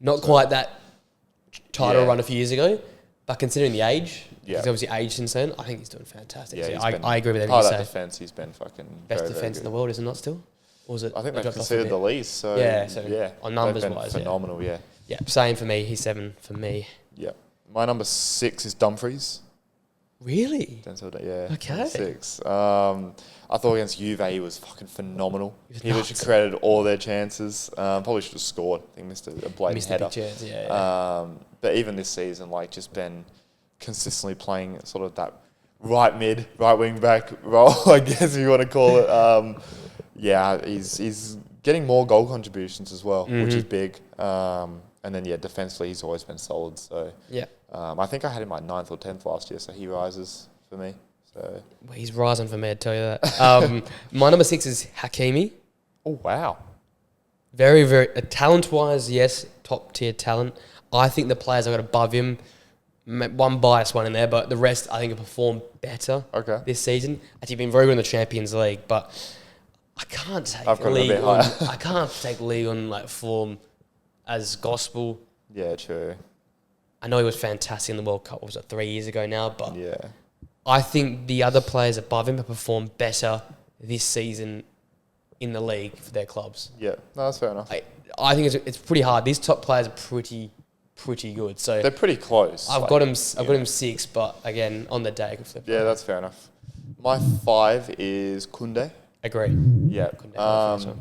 Not quite that title run a few years ago, but considering the age, he's obviously aged since then. I think he's doing fantastic. Yeah, I agree with everything you say. Part of that defence, he's been fucking best defence in the world, is it not still? Or was it? I think they've considered the least. So on numbers wise, phenomenal. Yeah. Same for me. He's 7 for me. Yeah. My number 6 is Dumfries. Really? Okay. 6. I thought against Juve he was fucking phenomenal. He literally created all their chances. Probably should have scored. I think missed a blatant header. Chance, but even this season, just been consistently playing sort of that right wing back role, I guess if you want to call it. He's getting more goal contributions as well, which is big. And then defensively he's always been solid. So I think I had him 9th or 10th last year, so he rises for me. So he's rising for me, I tell you that. My number 6 is Hakimi. Oh wow! Very, very talent-wise, yes, top tier talent. I think the players I got above him, one biased one in there, but the rest I think have performed better this season. Actually, been very good in the Champions League, but I can't take league on form as gospel. Yeah, true. I know he was fantastic in the World Cup. Was it 3 years ago now? But I think the other players above him have performed better this season in the league for their clubs. Yeah, no, that's fair enough. I think it's pretty hard. These top players are pretty good. So they're pretty close. I've got him 6, but again, on the day, I could flip. Yeah, that's fair enough. My 5 is Kunde. Agree. Yeah.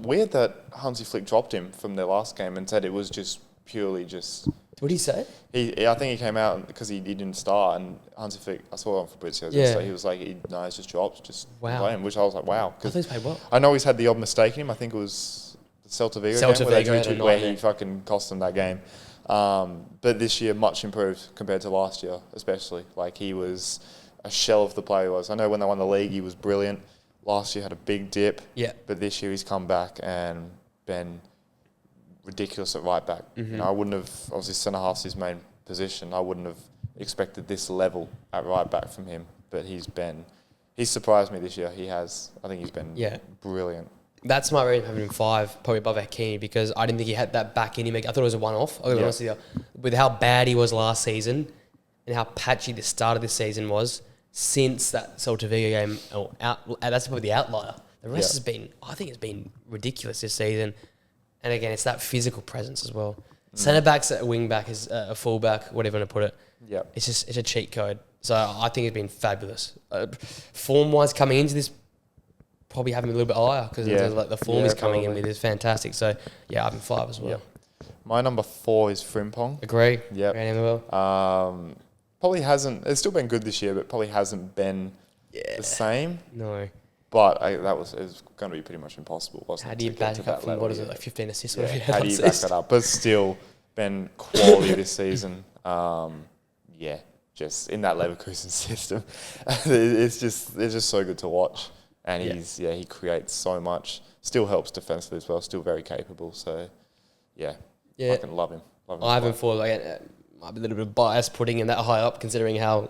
Weird that Hansi Flick dropped him from their last game and said it was just purely just... What did he say? I think he came out because he didn't start, and Hansi Flick, I saw it on Fabrizio, so he was like, he's just dropped, just play him, which I was like, wow. I think he's played well. I know he's had the odd mistake in him. I think it was the Celta Vigo game where he fucking cost them that game. But this year, much improved compared to last year, especially. Like, he was a shell of the player he was. I know when they won the league, he was brilliant. Last year had a big dip. Yeah. But this year he's come back and been ridiculous at right back. Mm-hmm. You know, I wouldn't have, obviously centre half's his main position. I wouldn't have expected this level at right back from him. But he's surprised me this year. He has. I think he's been brilliant. That's my rating, having him 5, probably above Hakimi, because I didn't think he had that back in him. I thought it was a one-off. I'll be honest with you. With how bad he was last season and how patchy the start of this season was, since that Celta Vigo game, that's probably the outlier. The rest has been, I think it's been ridiculous this season. And again, it's that physical presence as well. Centre back's a wing back, is a full back, whatever you want to put it. Yeah. It's a cheat code. So I think it's been fabulous. Form-wise, coming into this, probably having a little bit higher because like the form is coming in with is fantastic. So yeah, I'm 5 as well. Yep. My number 4 is Frimpong. Agree. Yeah. Probably hasn't. It's still been good this year, but probably hasn't been the same. No. But it was going to be pretty much impossible, wasn't it? How do you back up from, what is it, like 15 assists? Yeah. How do you back that up? But still, been quality this season. Just in that Leverkusen system, it's just so good to watch. And he creates so much. Still helps defensively as well. Still very capable. So, I can love him. I haven't thought might be a little bit biased putting him that high up, considering how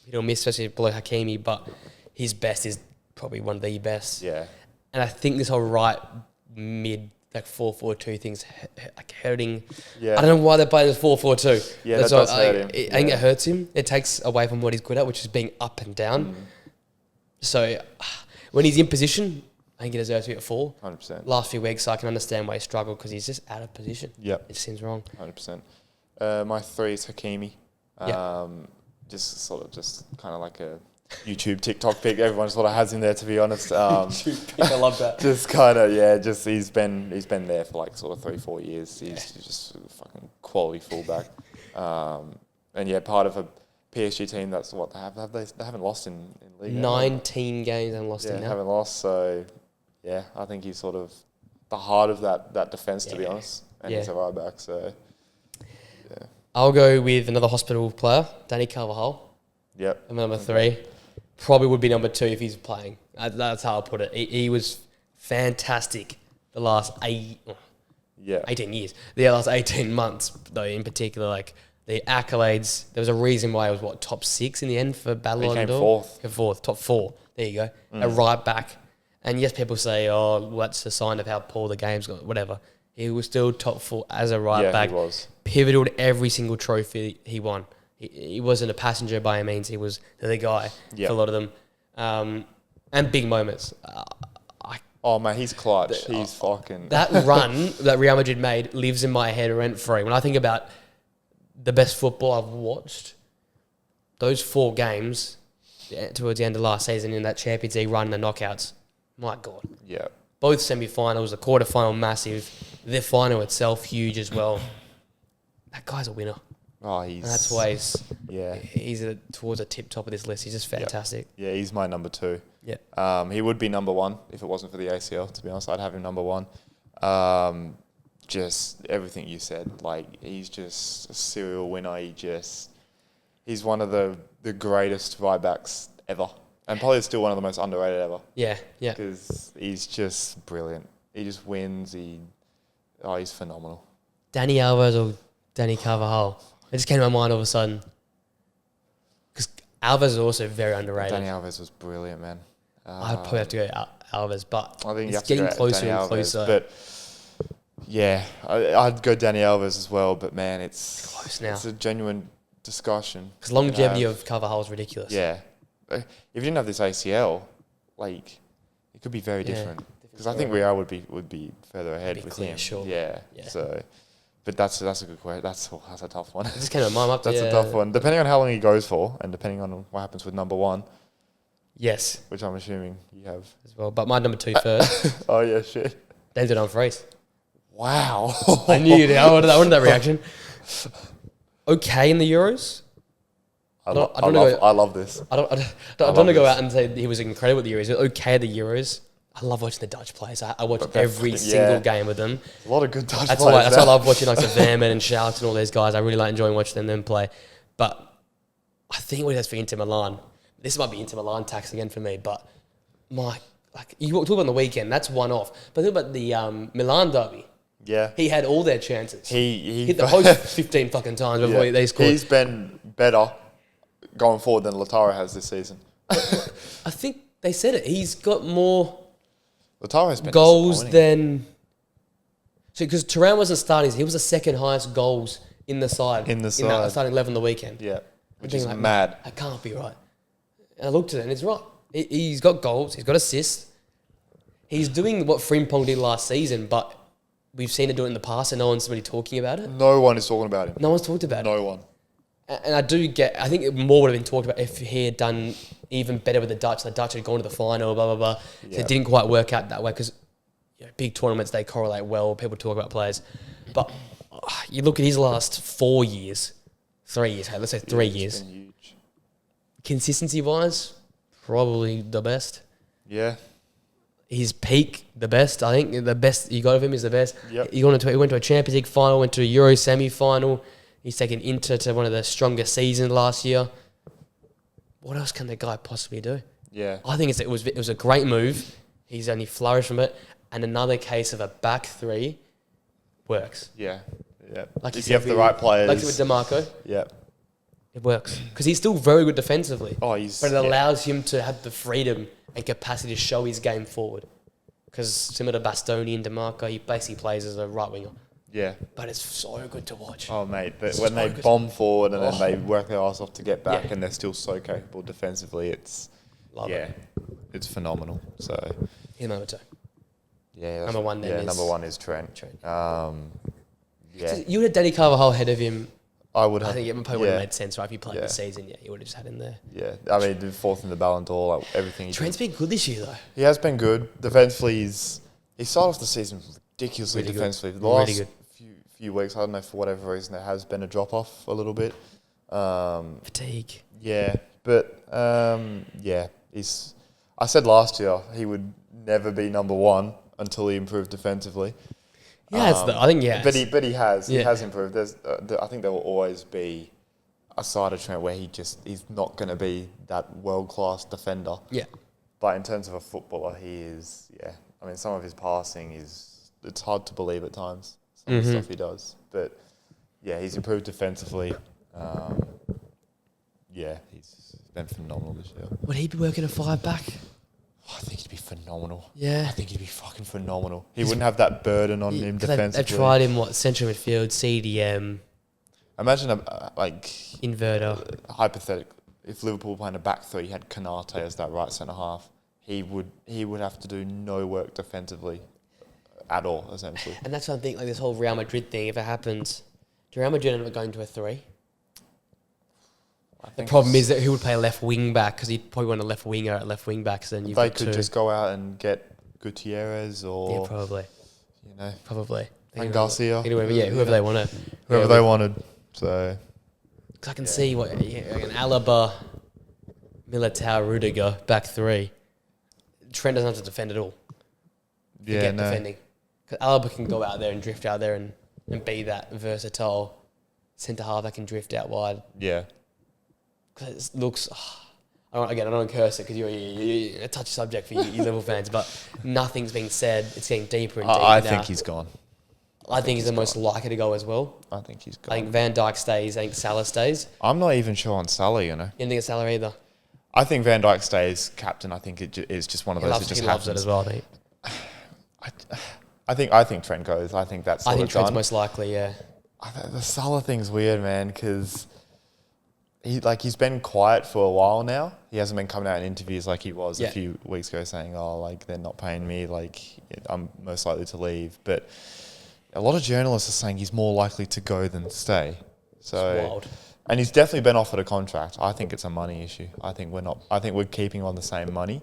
he'll miss, especially below Hakimi. But his best is probably one of the best. Yeah. And I think this whole right mid, like 4-4-2 thing's like hurting. Yeah. I don't know why they're playing this 4-4-2. Yeah, that does hurt him. I think it hurts him. It takes away from what he's good at, which is being up and down. So when he's in position, I think he deserves to be at 4. 100%. Last few weeks, I can understand why he struggled because he's just out of position. Yeah. It seems wrong. 100%. My 3 is Hakimi. Just kind of like a YouTube, TikTok pick. Everyone sort of has him there, to be honest. YouTube pick, I love that. Just kind of, he's been there for like sort of 3-4 years. He's just a fucking quality fullback. And part of a PSG team, that's what they have. They haven't lost in league. 19 games and lost in now. Haven't lost. So, I think he's sort of the heart of that defence, to be honest. And he's a right back, so, I'll go with another hospital player, Danny Carvajal. Yep. I'm number 3. Probably would be number 2 if he's playing. That's how I'll put it. He was fantastic the last 18 years. The last 18 months, though, in particular, like the accolades. There was a reason why he was, top 6 in the end for Battle on d'Or? He came 4th. Top 4. There you go. A right back. And yes, people say, that's a sign of how poor the game's got, whatever. He was still top 4 as a right back. He was. Pivotal to every single trophy he won. He wasn't a passenger by any means. He was the guy for a lot of them. And big moments. He's clutch. He's fucking... That run that Real Madrid made lives in my head rent-free. When I think about the best football I've watched, those 4 games towards the end of last season in that Champions League run, the knockouts, my God. Yeah. Both semi-finals, the quarter-final massive, the final itself huge as well. That guy's a winner. And that's why he's towards the tip top of this list. He's just fantastic. Yeah, he's my number 2. Yeah. He would be number 1 if it wasn't for the ACL, to be honest. I'd have him number 1. Just everything you said. Like, he's just a serial winner. He's one of the greatest right backs ever. And probably still one of the most underrated ever. Yeah. Because he's just brilliant. He just wins. He's phenomenal. Dani Alves or Danny Carvajal? It just came to my mind all of a sudden. Because Alves is also very underrated. Dani Alves was brilliant, man. I'd probably have to go Alves, but I think it's getting closer and closer. But I'd go Dani Alves as well. But man, it's close now. It's a genuine discussion. Because longevity of Carvajal is ridiculous. Yeah, if he didn't have this ACL, like it could be very different. Because I think Real would be further ahead with him. Sure. Yeah. So, but that's a good question. That's a tough one. This kind of mime up. That's a tough one. Depending on how long he goes for, and depending on what happens with number 1. Yes. Which I'm assuming you have as well. But my number 2 first. Oh yeah, shit. David Dumfries. Wow. I knew it. I wanted that reaction. Okay in the Euros. I love this. I don't want to go out and say he was incredible at the Euros. Okay at the Euros. I love watching the Dutch players. I watch every single game with them. A lot of good Dutch players. That's why I love watching like the Verman and Schouts and all those guys. I really like enjoying watching them play. But I think what he does for Inter Milan, this might be Inter Milan tax again for me, but you talk about on the weekend, that's one off. But think about the Milan derby. Yeah. He had all their chances. He hit the post 15 fucking times before they scored. He's been better going forward than Lautaro has this season. I think they said it. He's got more Lautaro's been goals than... So because Turan wasn't starting, he was the second highest goals in the side. In that starting 11 on the weekend. Yeah. Which is like, mad. That can't be right. And I looked at it and it's right. He's got goals. He's got assists. He's doing what Frimpong did last season, but we've seen it do it in the past and no one's really talking about it. No one is talking about him. No one's talked about it. No one. And I think more would have been talked about if he had done even better with the Dutch. The Dutch had gone to the final, blah, blah, blah. Yeah. So it didn't quite work out that way because big tournaments, they correlate well. People talk about players. But you look at his last 4 years, 3 years, let's say 3 years. It's been huge. Consistency-wise, probably the best. Yeah. His peak, the best. I think the best you got of him is the best. Yep. He went to a Champions League final, went to a Euro semi-final. He's taken Inter to one of the strongest seasons last year. What else can the guy possibly do? Yeah. I think it was a great move. He's only flourished from it. And another case of a back three works. Yeah. Yeah. Like if you have the right players. Like with DeMarco. Yeah. It works. Because he's still very good defensively. But it allows him to have the freedom and capacity to show his game forward. Because similar to Bastoni and DeMarco, he basically plays as a right winger. Yeah. But it's so good to watch. Oh, mate. When they bomb forward and then they work their ass off to get back and they're still so capable defensively, it's... Love it. It's phenomenal. So... He's number 2. Yeah. Number 1 then is... number 1 is Trent. Yeah. So you would have Danny Carvajal ahead of him. I would have. I think it probably would have made sense, right? If you played the season, you would have just had him there. Yeah. I mean, 4th in the Ballon d'Or, everything. Trent's been good this year, though. He has been good. Defensively, he started off the season ridiculously really defensively. Good. The last few weeks, I don't know, for whatever reason, there has been a drop-off a little bit. Fatigue. Yeah. But, I said last year he would never be number 1 until he improved defensively. Yeah, I think But he has. Yeah. He has improved. I think there will always be a side of Trent where he's not going to be that world-class defender. Yeah. But in terms of a footballer, he is, I mean, some of his passing it's hard to believe at times, some of the stuff he does. But, he's improved defensively. He's been phenomenal this year. Would he be working a 5-back? I think he'd be phenomenal. Yeah. I think he'd be fucking phenomenal. He wouldn't have that burden on him defensively. They tried him, central midfield, CDM. Imagine inverter. Hypothetical. If Liverpool were playing a back three, he had Konate as that right centre half. He would have to do no work defensively at all, essentially. And that's what I think, like this whole Real Madrid thing, if it happens, do Real Madrid end up going to a 3? The problem is that he would play left wing back because he'd probably want a left winger at left wing back. So then they could just go out and get Gutierrez or probably, probably and Garcia, whoever they wanted, whoever they wanted. So I can see what like an Alaba, Militao, Rudiger back 3. Trent doesn't have to defend at all. Defending because Alaba can go out there and drift out there and be that versatile centre half that can drift out wide. Yeah. Because it looks... I don't curse it because you're a touchy subject for you Liverpool fans, but nothing's being said. It's getting deeper and deeper I now. think he's gone. I think he's the most likely to go as well. I think he's gone. I think Van Dijk stays. I think Salah stays. I'm not even sure on Salah, You don't think it's Salah either? I think Van Dijk stays captain. I think it is just one of those that just happens. He loves it as well, I think. I think Trent goes. I think that's Trent's most likely, yeah. The Salah thing's weird, man, because... he's been quiet for a while now. He hasn't been coming out in interviews like he was Yeah. a few weeks ago saying, "Oh, like they're not paying me. Like I'm most likely to leave." But a lot of journalists are saying he's more likely to go than stay. So, It's wild. and he's definitely been offered a contract. I think it's a money issue. I think we're keeping him on the same money,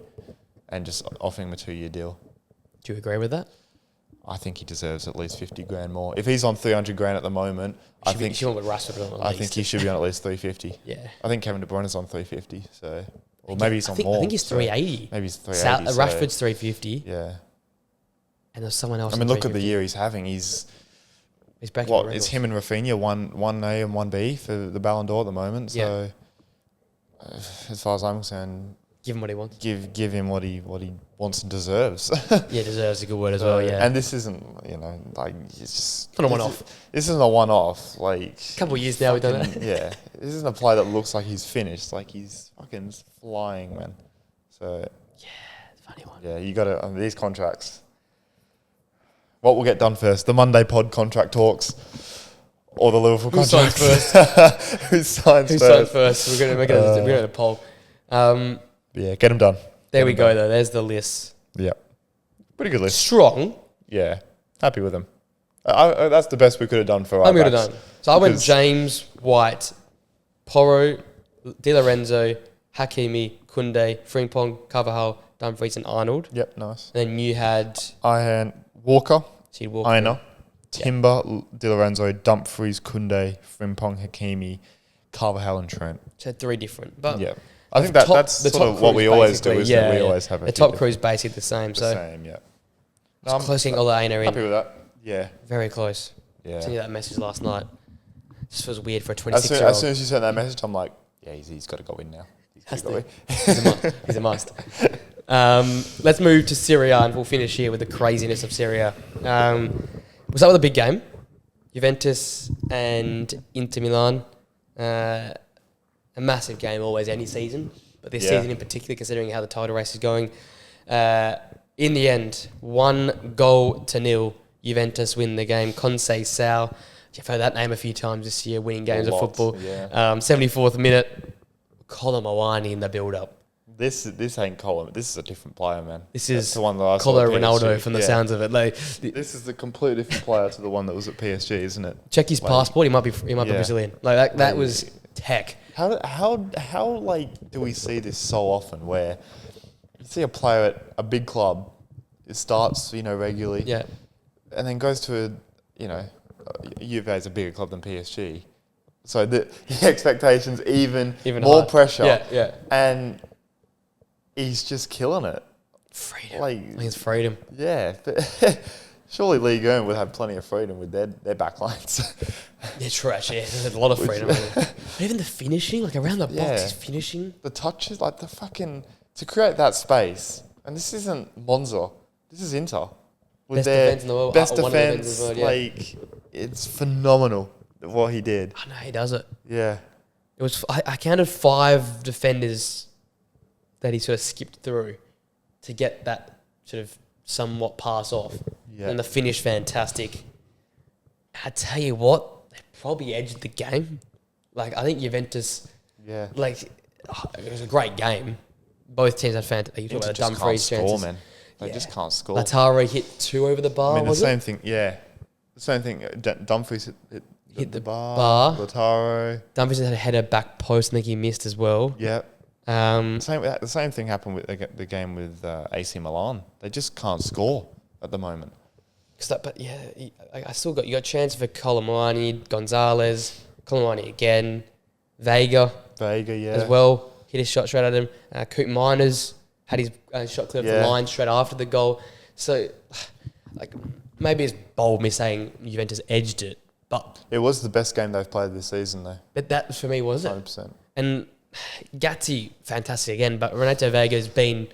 and just offering him a 2-year deal. Do you agree with that? I think he deserves at least 50 grand more. If he's on 300 grand at the moment, I think he should with Rashford on at I least. think he should be on at least 350. Yeah. I think Kevin De Bruyne is on 350. So, or maybe he's on more. I think he's 380. Maybe he's 380. Rashford's 350. Yeah. And there's someone else. I mean, look at the year he's having. He's back. what? It's him and Rafinha, one A and one B for the Ballon d'Or at the moment. So, as far as I'm concerned, give him what he wants. Give him what he wants and deserves. Yeah, deserves a good word as well. Yeah. And this isn't, like it's just not a one-off. This isn't a one-off. Like A couple of years now we've done that. Yeah, this isn't a player that looks like he's finished. Like he's fucking flying, man. So Yeah, it's a funny one. yeah, you got to these contracts. What will get done first? The Monday pod contract talks, or the Liverpool Who contract signs first? Who signs Who first? signs first? We're gonna make it. We're gonna poll. Yeah, get them done. There we go. Though there's the list. Yeah, pretty good list. Strong. Yeah, happy with them. That's the best we could have done for our I'm gonna backs. done. So I went Because- James, White, Porro, Di Lorenzo, Hakimi, Kunde, Frimpong, Carvajal, Dumfries, and Arnold. Yep, nice. And then you had I had Walker, Sid Walker. Aina, Timber, Di Lorenzo, Dumfries, Kunde, Frimpong, Hakimi, Carvajal, and Trent. So 3 different. But Yeah, I think that's sort of what we always do. Isn't it? We always have the top crew is basically the same. the So same. Yeah, it's close getting all the Aina happy in. with that. Yeah, Very close. yeah. Sent you that message last night. Just feels weird for a As 26-year-old. soon as you sent that message, I'm like, yeah, he's got to go in now. Has to. He's a must. Let's move to Serie A, and we'll finish here with the craziness of Serie A. We'll start with a big game. Juventus and Inter Milan. A massive game always, any season. But this season in particular, considering how the title race is going. In the end, 1-0 Juventus win the game. Conceição. You've heard that name a few times this year, winning games of football. Yeah. 74th minute. Colin Mawani in the build-up. This ain't Colin. This is a different player, man. This That's is the one that I saw Colo at PSG. Ronaldo from the Yeah. sounds of it. Like, This is the completely different player to the one that was at PSG, isn't it? check his passport. He might be Yeah. Brazilian. Like that was tech. How like do we see this so often where you see a player at a big club, it starts regularly, Yeah. and then goes to Juve is a bigger club than PSG, so the expectations even more higher. pressure, Yeah. and he's just killing it. Freedom. Like, I think it's freedom. yeah, but surely Ligue 1 would have plenty of freedom with their backlines. Yeah, true. Actually, yeah, there's a lot of freedom. But even the finishing, like around the box, Yeah. he's finishing. The touches, like the fucking to create that space, and this isn't Monza, this is Inter with Best their defense in the world. best One of the defense. defenses as well, yeah. Like it's phenomenal what he did. I know he does it. Yeah, It was. I counted 5 defenders that he sort of skipped through to get that sort of somewhat pass off. Yeah. And the finish, fantastic. I tell you what, they probably edged the game. Like, I think Juventus, yeah. like, it was a great game. Both teams had fantastic. You talk Inter about the just can't Dumfries score, chances. man. They Yeah. just can't score. Latare hit 2 over the bar, I mean, the was same it? thing. Yeah, the same thing. Dumfries hit the bar. bar. Lataro. Dumfries had a header back post, I think he missed as well. Yeah. Um, The same thing happened with the game with AC Milan. They just can't score at the moment. But yeah, I still got, you got chance for Colomani, Gonzalez, Colomani again, Vega Vega, yeah. as well. Hit his shot straight at him. Coop Miners had his shot clear of the Yeah. line straight after the goal. So, like, maybe it's bold me saying Juventus edged it, but It was the best game they've played this season, though. that for me was it. 100%. And Gatti, fantastic again, but Renato Vega has been,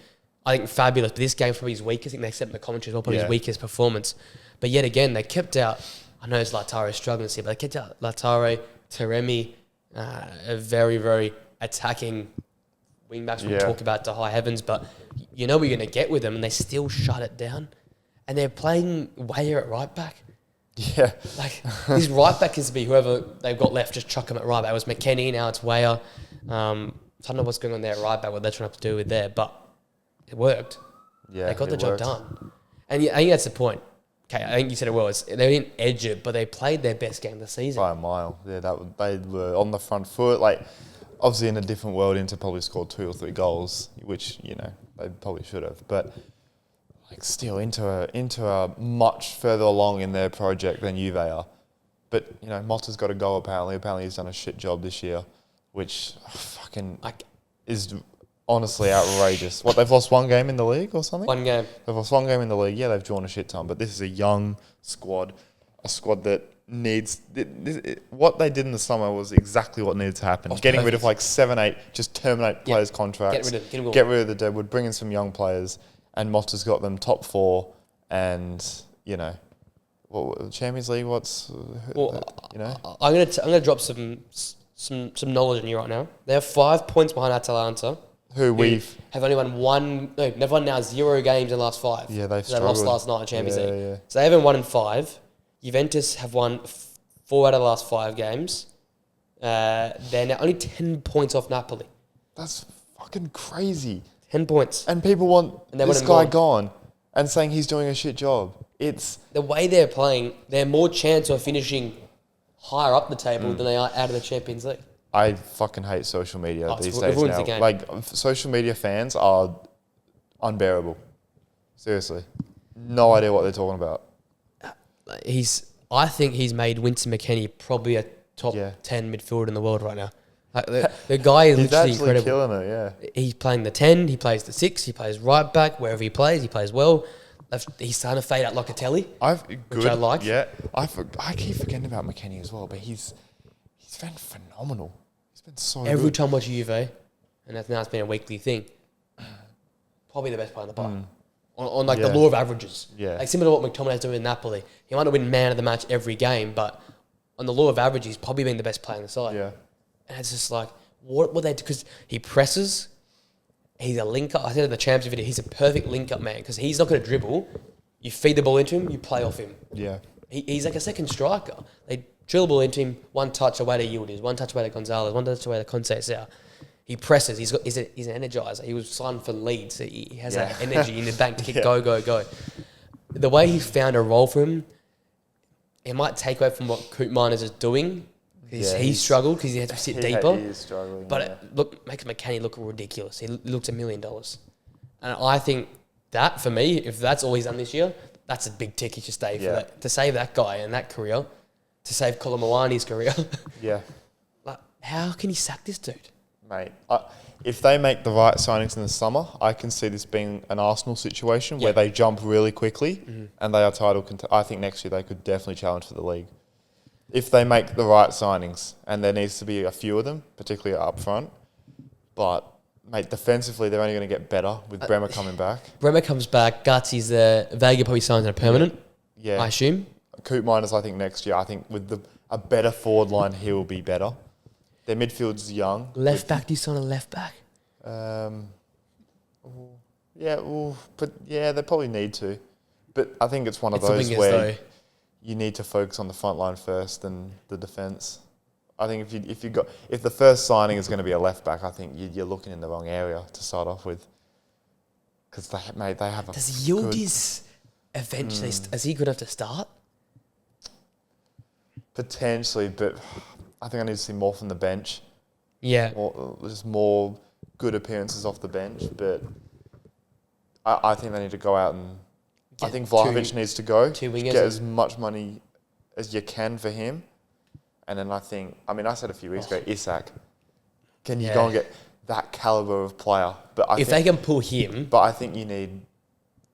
I think, fabulous. But this game's probably his weakest. I think they accept the commentary as well, probably his Yeah. weakest performance. But yet again, they kept out, I know it's Latare struggling this year, but they kept out Latare, Taremi, a very, very attacking wingbacks we'll Yeah. talk about to high heavens, but you know what you're going to get with them, and they still shut it down. And they're playing Weyer at right back. Yeah. Like, his right back is to be whoever they've got left, just chuck him at right back. It was McKennie, now it's Weyer. I don't know what's going on there at right back, what they're trying to do with there, but it worked. Yeah, They got the it job worked. done. And I think that's the point. Okay, I think you said it well. They didn't edge it, but they played their best game of the season. By a mile. Yeah, they were on the front foot. Like, obviously in a different world, Inter probably scored 2 or 3 goals, which, you know, they probably should have. But, like, still, Inter are much further along in their project than Juve are. But, you know, Motta's got a goal apparently. Apparently he's done a shit job this year, which fucking is honestly outrageous. What, they've lost 1 game in the league or something? 1 game. They've lost 1 game in the league. Yeah, they've drawn a shit ton, but this is a young squad, a squad that needs... what they did in the summer was exactly what needed to happen. Getting rid of like 7, 8, just terminate players' contracts. Get rid of the deadwood, bring in some young players, and Motta's got them top 4, and, you know... Well, Champions League, you know? I'm gonna drop some knowledge on you right now. They have 5 points behind Atalanta. Never won now 0 games in the last 5. Yeah, they've struggled. They lost last night in Champions League. Yeah. So they haven't won in 5. Juventus have won 4 out of the last 5 games. They're now only 10 points off Napoli. That's fucking crazy. 10 points. And people want this guy gone and saying he's doing a shit job. It's the way they're playing, they're more chance of finishing higher up the table than they are out of the Champions League. I fucking hate social media these days ruins now. the game. Like, social media fans are unbearable. Seriously. No idea what they're talking about. I think he's made Winston McKennie probably a top 10 midfielder in the world right now. Like the guy is literally incredible. Killing it, yeah. He's playing the 10, he plays the 6, he plays right back, wherever he plays well. He's starting to fade out Locatelli, which I like. Yeah, I keep forgetting about McKennie as well, but he's been phenomenal. He's been so good. Every time I watch Juve, and now it's been a weekly thing, probably the best player in the park. On the law of averages. Yeah. Like similar to what McTominay's doing in Napoli. He might not win man of the match every game, but on the law of average, he's probably been the best player in the side. Yeah. And it's just like, what they do? Because he presses, he's a linker. I said in the Champions video, he's a perfect link-up man because he's not going to dribble. You feed the ball into him, you play off him. Yeah. He's like a second striker. They drill the ball into him, 1 touch away to Yildiz, 1 touch away to Gonzalez, 1 touch away to Conceição. He presses. He's an energizer. He was signed for Leeds. So he has that energy in the bank to kick go. The way he found a role for him, it might take away from what Koopmeiners is doing. He's struggled because he had to sit deeper. He is struggling. But it makes McKennie look ridiculous. He looks $1 million. And I think that, for me, if that's all he's done this year, that's a big tick he should stay for that. To save that guy and that career, to save Colomawani's career. Like, how can you sack this dude? Mate, if they make the right signings in the summer, I can see this being an Arsenal situation where they jump really quickly and they are title I think next year they could definitely challenge for the league. If they make the right signings, and there needs to be a few of them, particularly up front. But, mate, defensively, they're only going to get better with Bremer coming back. Bremer comes back. Gutsy's there. Vega probably signs in a permanent, I assume. Koopmeiners, I think, next year. I think with a better forward line, he will be better. Their midfield's young. Left back, do you sign a left back? They probably need to. But I think it's one of those where you need to focus on the front line first and the defence. I think if the first signing is going to be a left back, I think you're looking in the wrong area to start off with. Because they have a. Does Yildiz eventually? Is he good enough to start? Potentially, but I think I need to see more from the bench. Yeah. Just more good appearances off the bench. But I think they need to go out and... I think Vlahovic needs to go. 2 wingers. Get as much money as you can for him. And then I said a few weeks ago, Isak. Can you go and get that calibre of player? But if they can pull him... But I think you need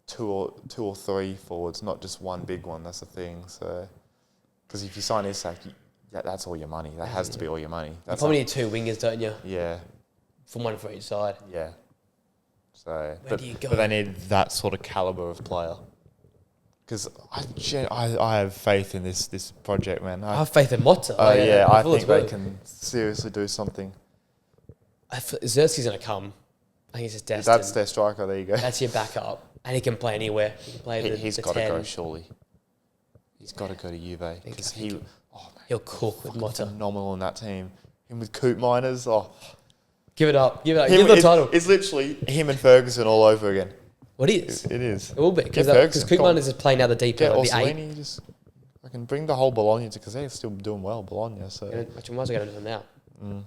two or three forwards, not just one big one. That's the thing. So... Because if you sign Isak, that's all your money. That has to be all your money. You probably need 2 wingers, don't you? Yeah. From one for each side. Yeah. So, Where do you go? But they need that sort of calibre of player. Because I have faith in this project, man. I have faith in Motta. I think they can seriously do something. Zerski's going to come. I think he's just destined. That's their striker. There you go. That's your backup. And he can play anywhere. He can play He's got to go, surely. He's got to go to Juve because he'll cook with Motta. Phenomenal in that team. Him with Coop Miners. Oh, give it up. Give the title. It's literally him and Ferguson all over again. What is? It is. It will be because Coop Miners is playing now the deep end. The 8. Just I can bring the whole Bologna to because they're still doing well. Bologna. So we might as well get into them now. So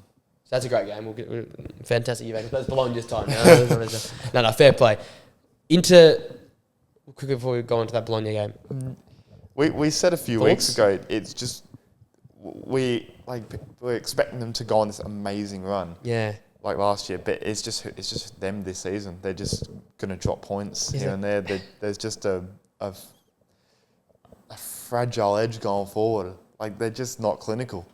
that's a great game. We'll get fantastic. That's Bologna this time. No, fair play. Quickly before we go into that Bologna game. We said a few weeks ago, it's just we're expecting them to go on this amazing run. Yeah. Like last year, but it's just them this season. They're just going to drop points here and there. There's just a fragile edge going forward. Like they're just not clinical.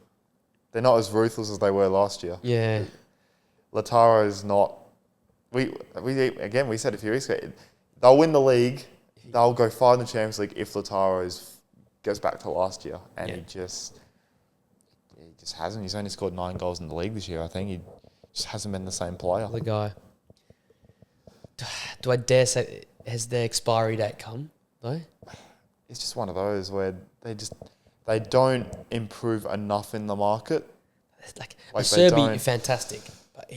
They're not as ruthless as they were last year. Yeah. Lautaro is not. We said a few weeks ago, they'll win the league. They'll go far in the Champions League if Lautaro goes back to last year, and he just hasn't. He's only scored 9 goals in the league this year. I think he just hasn't been the same player. The guy. Do I dare say has their expiry date come though? It's just one of those where they don't improve enough in the market. Like Serbi, fantastic, but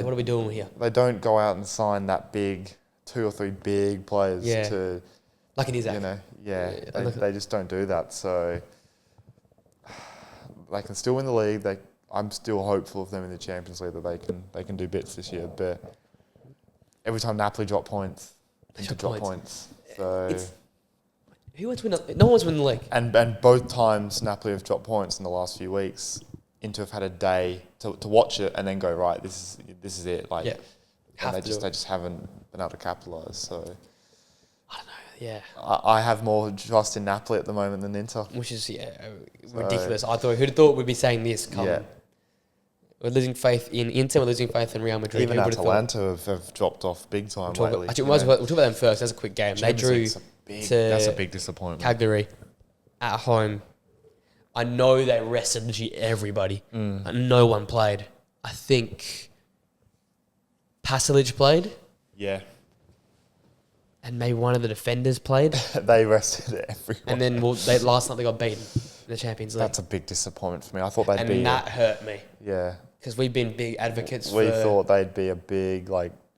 what are we doing here? They don't go out and sign that big 2 or 3 big players to like it is. They just don't do that. So they can still win the league. I'm still hopeful of them in the Champions League that they can do bits this year. But every time Napoli drop points, they drop points. So who wants to win? No one wants to win the league. And both times Napoli have dropped points in the last few weeks. Inter have had a day to watch it and then go, right, this is it. And they just haven't been able to capitalise. So I don't know. Yeah, I have more trust in Napoli at the moment than Inter, which is ridiculous. I thought who'd have thought we'd be saying this? We're losing faith in Inter. We're losing faith in Real Madrid. Even Atalanta have dropped off big time lately. Actually, we'll talk about them first. That's a quick game. They drew that's a big disappointment. Cagliari at home. I know they rested literally everybody. And no one played. I think Pasalic played. Yeah. And maybe one of the defenders played. They rested everyone. And then last night they got beaten in the Champions League. That's a big disappointment for me. I thought they'd be... And that hurt me. Yeah. Because we've been big advocates We thought they'd be a big,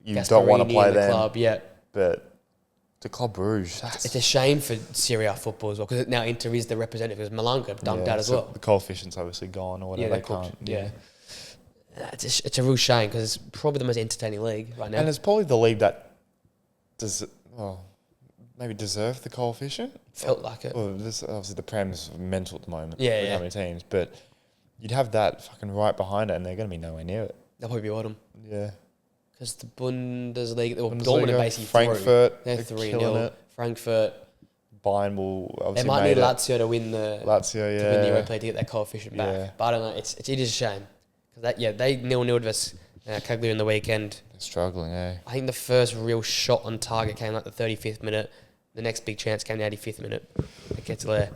you don't want to play them. Club, yeah. But the Club Bruges... It's a shame for Serie A football as well, because now Inter is the representative, because Malanga dumped out as well. The coefficient's obviously gone or whatever. They can't. Yeah. It's a real shame, because it's probably the most entertaining league right now. And it's probably the league that maybe deserve the coefficient. Felt like it. Well, obviously the Prem's mental at the moment. Yeah, with how many teams, but you'd have that fucking right behind it, and they're going to be nowhere near it. They'll probably be bottom. Yeah. Because the Bundesliga, Dortmund are basically Frankfurt, they're 3-0. Frankfurt. Bayern will obviously. They might need Lazio to win the Europa League to get their coefficient back. Yeah. But I don't know. It is a shame, because they 0-0 versus Cagliari in the weekend. They're struggling, eh? I think the first real shot on target came the 35th minute. The next big chance came the 85th minute. It gets there.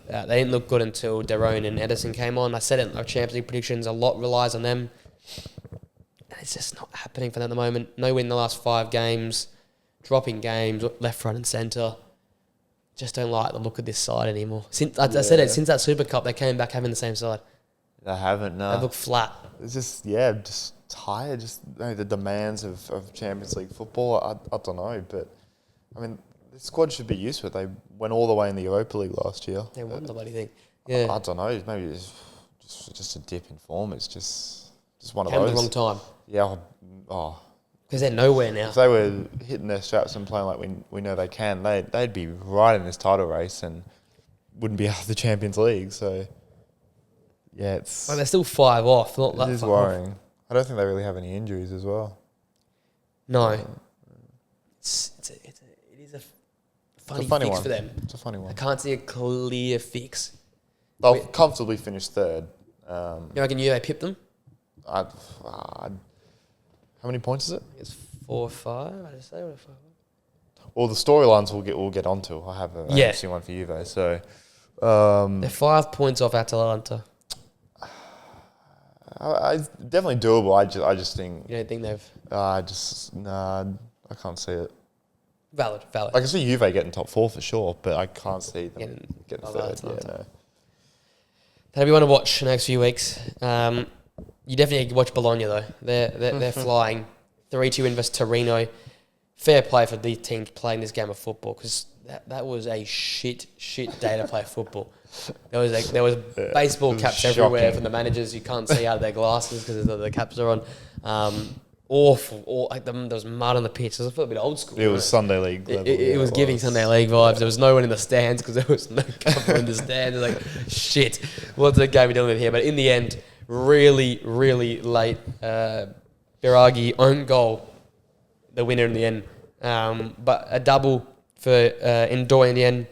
They didn't look good until Derone and Edison came on. I said it in our Champions League predictions. A lot relies on them. And it's just not happening for them at the moment. No win in the last 5 games. Dropping games, left, front and centre. Just don't like the look of this side anymore. Since I said it, since that Super Cup, they came back having the same side. They haven't, no. They look flat. It's just tired. Just the demands of Champions League football. I don't know, but I mean, the squad should be used to it. They went all the way in the Europa League last year. They won the bloody thing. Yeah. I don't know. Maybe it's just a dip in form. It's just one of Came those. at the wrong time. Yeah. Because they're nowhere now. If they were hitting their straps and playing like we know they can, they'd be right in this title race and wouldn't be out of the Champions League. So, yeah, it's... Well, they're still 5 off. Not that it is far worrying. Off. I don't think they really have any injuries as well. No. It is a funny fix one. for them. It's a funny one. I can't see a clear fix. They'll comfortably finish third. You reckon they pip them? How many points is it? It's 4 or 5. I just say 5. Well, the storylines we'll get onto. I have an interesting one for Juve. So they're 5 points off Atalanta. It's definitely doable. I just think. You don't think they've? I can't see it. Valid. I can see Juve getting top 4 for sure, but I can't see them getting third. No. Whatever you want to watch the next few weeks. You definitely watch Bologna though. They're flying. 3-2 win versus Torino. Fair play for these teams playing this game of football, because that was a shit day to play football. There was baseball caps everywhere from the managers. You can't see out of their glasses because the caps are on. Awful. There was mud on the pitch. It was a bit old school. It was Sunday League level. It was giving Sunday League vibes. There was no one in the stands because there was no cover in the stands. Like, shit, what's the game we're dealing with here? But in the end, really, really late, Biraghi own goal, the winner in the end. But a double for Ndoye in the end.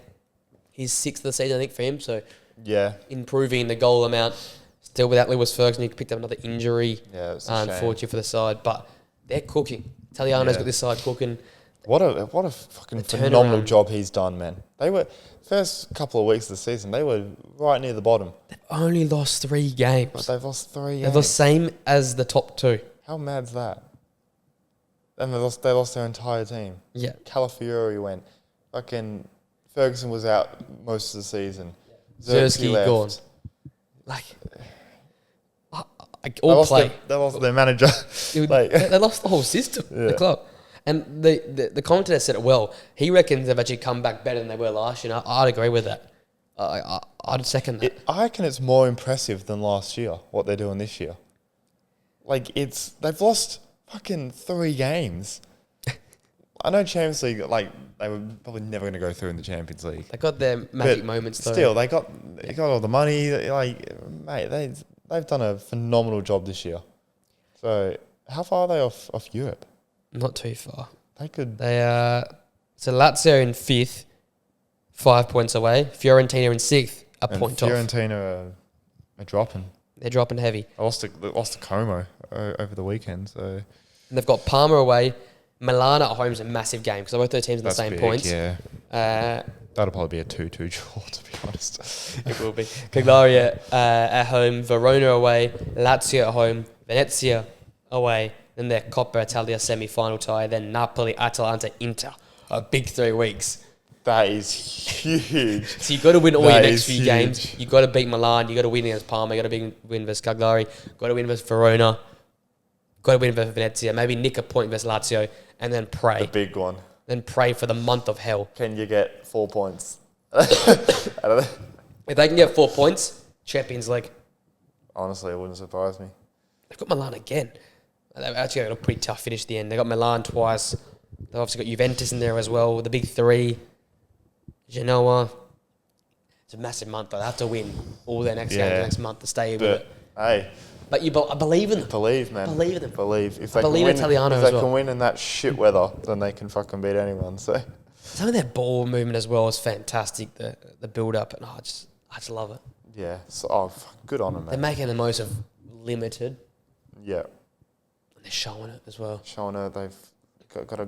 He's 6th of the season, I think, for him. So yeah, improving the goal amount. Still without Lewis Ferguson, he picked up another injury. Yeah, it's unfortunate for the side, but they're cooking. Italiano's got this side cooking. What a fucking phenomenal job he's done, man. They were first couple of weeks of the season, they were right near the bottom. They've only lost 3 games. But they've lost 3 games. They're the same as the top 2. How mad's that? And they lost their entire team. Yeah. Calafiori went. Fucking Ferguson was out most of the season. Zersky left. gone. Like, all play. They lost their manager. They lost the whole system, the club. And the commentator said it well. He reckons they've actually come back better than they were last year. I'd agree with that. I'd second that. I reckon it's more impressive than last year, what they're doing this year. Like, they've lost fucking 3 games. I know Champions League, like, they were probably never going to go through in the Champions League. They got their magic moments, though. Still, they got all the money. Like, mate, they've done a phenomenal job this year. So, how far are they off Europe? Not too far. They could. They are. So Lazio in 5th, 5 points away. Fiorentina in 6th, a point off. Fiorentina are dropping. They're dropping heavy. They lost to Como over the weekend. So, and they've got Parma away. Milan at home is a massive game because both their teams are the same points. Yeah. That'll probably be a 2-2 draw, to be honest. It will be. Cagliari at home, Verona away, Lazio at home, Venezia away, then their Coppa Italia semi-final tie, then Napoli, Atalanta, Inter. A big 3 weeks. That is huge. So you've got to win all your next few games. You've got to beat Milan. You've got to win against Parma. You've got to win versus Cagliari. Got to win versus Verona. Got to win versus Venezia. Maybe nick a point versus Lazio and then pray. The big one. Then pray for the month of hell. Can you get 4 points? If they can get 4 points, Champions League. Honestly, it wouldn't surprise me. They've got Milan again. They've actually got a pretty tough finish at the end. They got Milan twice. They've obviously got Juventus in there as well. The big 3. Genoa. It's a massive month. They have to win all their next games next month to stay with it. Hey. But I believe in them. Believe, man. Believe in them. Believe. If they believe in Italiano as well. If they can win in that shit weather, then they can fucking beat anyone. So some of their ball movement as well is fantastic. The build up, and I just love it. Yeah. So, good on them, man. They're making the most of limited. Yeah. And they're showing it as well. Showing it. They've got a.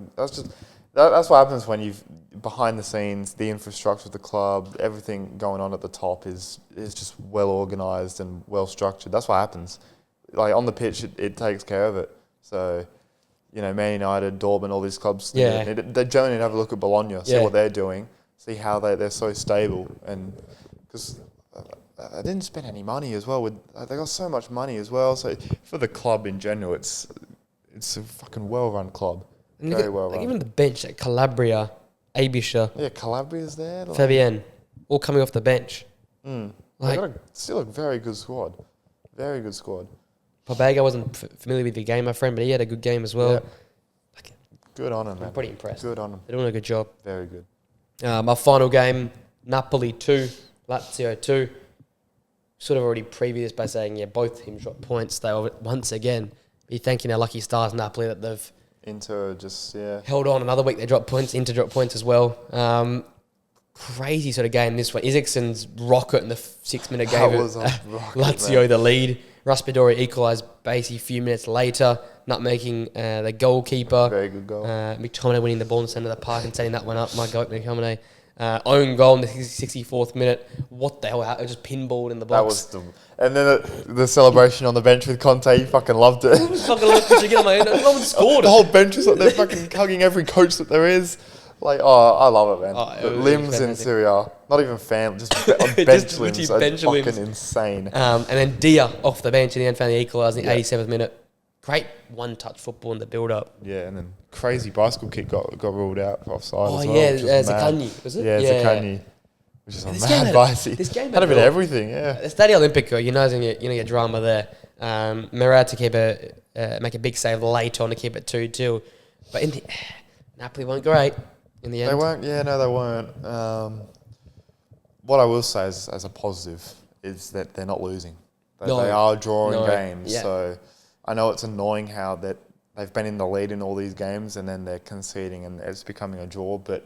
That's what happens when you've behind the scenes, the infrastructure of the club, everything going on at the top is just well organised and well structured. That's what happens. Like on the pitch, it takes care of it. So, Man United, Dortmund, all these clubs, they generally need to have a look at Bologna, see what they're doing, see how they're so stable, and because they didn't spend any money as well. They got so much money as well. So for the club in general, it's a fucking well-run club. Very well run. Even the bench, like Calabria, Abisha. Yeah, Calabria's there. Fabienne, all coming off the bench. They got still a very good squad. Very good squad. Pobega, I wasn't familiar with the game, my friend, but he had a good game as well. Yeah. Good on him, man. I'm pretty impressed. Good on him. They're doing a good job. Very good. Our final game, Napoli 2, Lazio 2. Sort of already previewed this by saying, both teams dropped points. They will once again be thanking their lucky stars, Napoli, that they've Inter just, held on another week. They dropped points. Inter dropped points as well. Crazy sort of game this one. Isaksen's rocket in the 6-minute game. That was a rocket, Lazio man. the lead. Raspadori equalised basically a few minutes later, not making the goalkeeper. Very good goal. McTominay winning the ball in the centre of the park and setting that one up. My God, McTominay. Own goal in the 64th minute. What the hell? It just pinballed in the box. That was and then the celebration on the bench with Conte, you fucking loved it. Fucking loved it. No one scored. The whole bench was like they're fucking hugging every coach that there is. Like, oh, I love it, man. Oh, The it was limbs in fantastic. Syria, not even fan, just bench Just limbs literally are bench fucking limbs. insane. And then Dia off the bench in the end found the equaliser in the Yeah. 87th minute. Great one-touch football in the build-up. Yeah, and then crazy bicycle kick got ruled out for offside Oh as well. yeah, which was mad. Zakanyi, was it? Yeah, Zakanyi, which is a This game mad had- bicy. this game had a had bit it of all. everything, yeah. The Stadio Olimpico, you know, you're gonna get drama there. Murad to keep make a big save late on to keep it 2-2, but in the Napoli weren't great in the end. They weren't, they weren't. What I will say as a positive is that they're not losing. They are drawing games, Yeah. so I know it's annoying how that they've been in the lead in all these games and then they're conceding and it's becoming a draw, but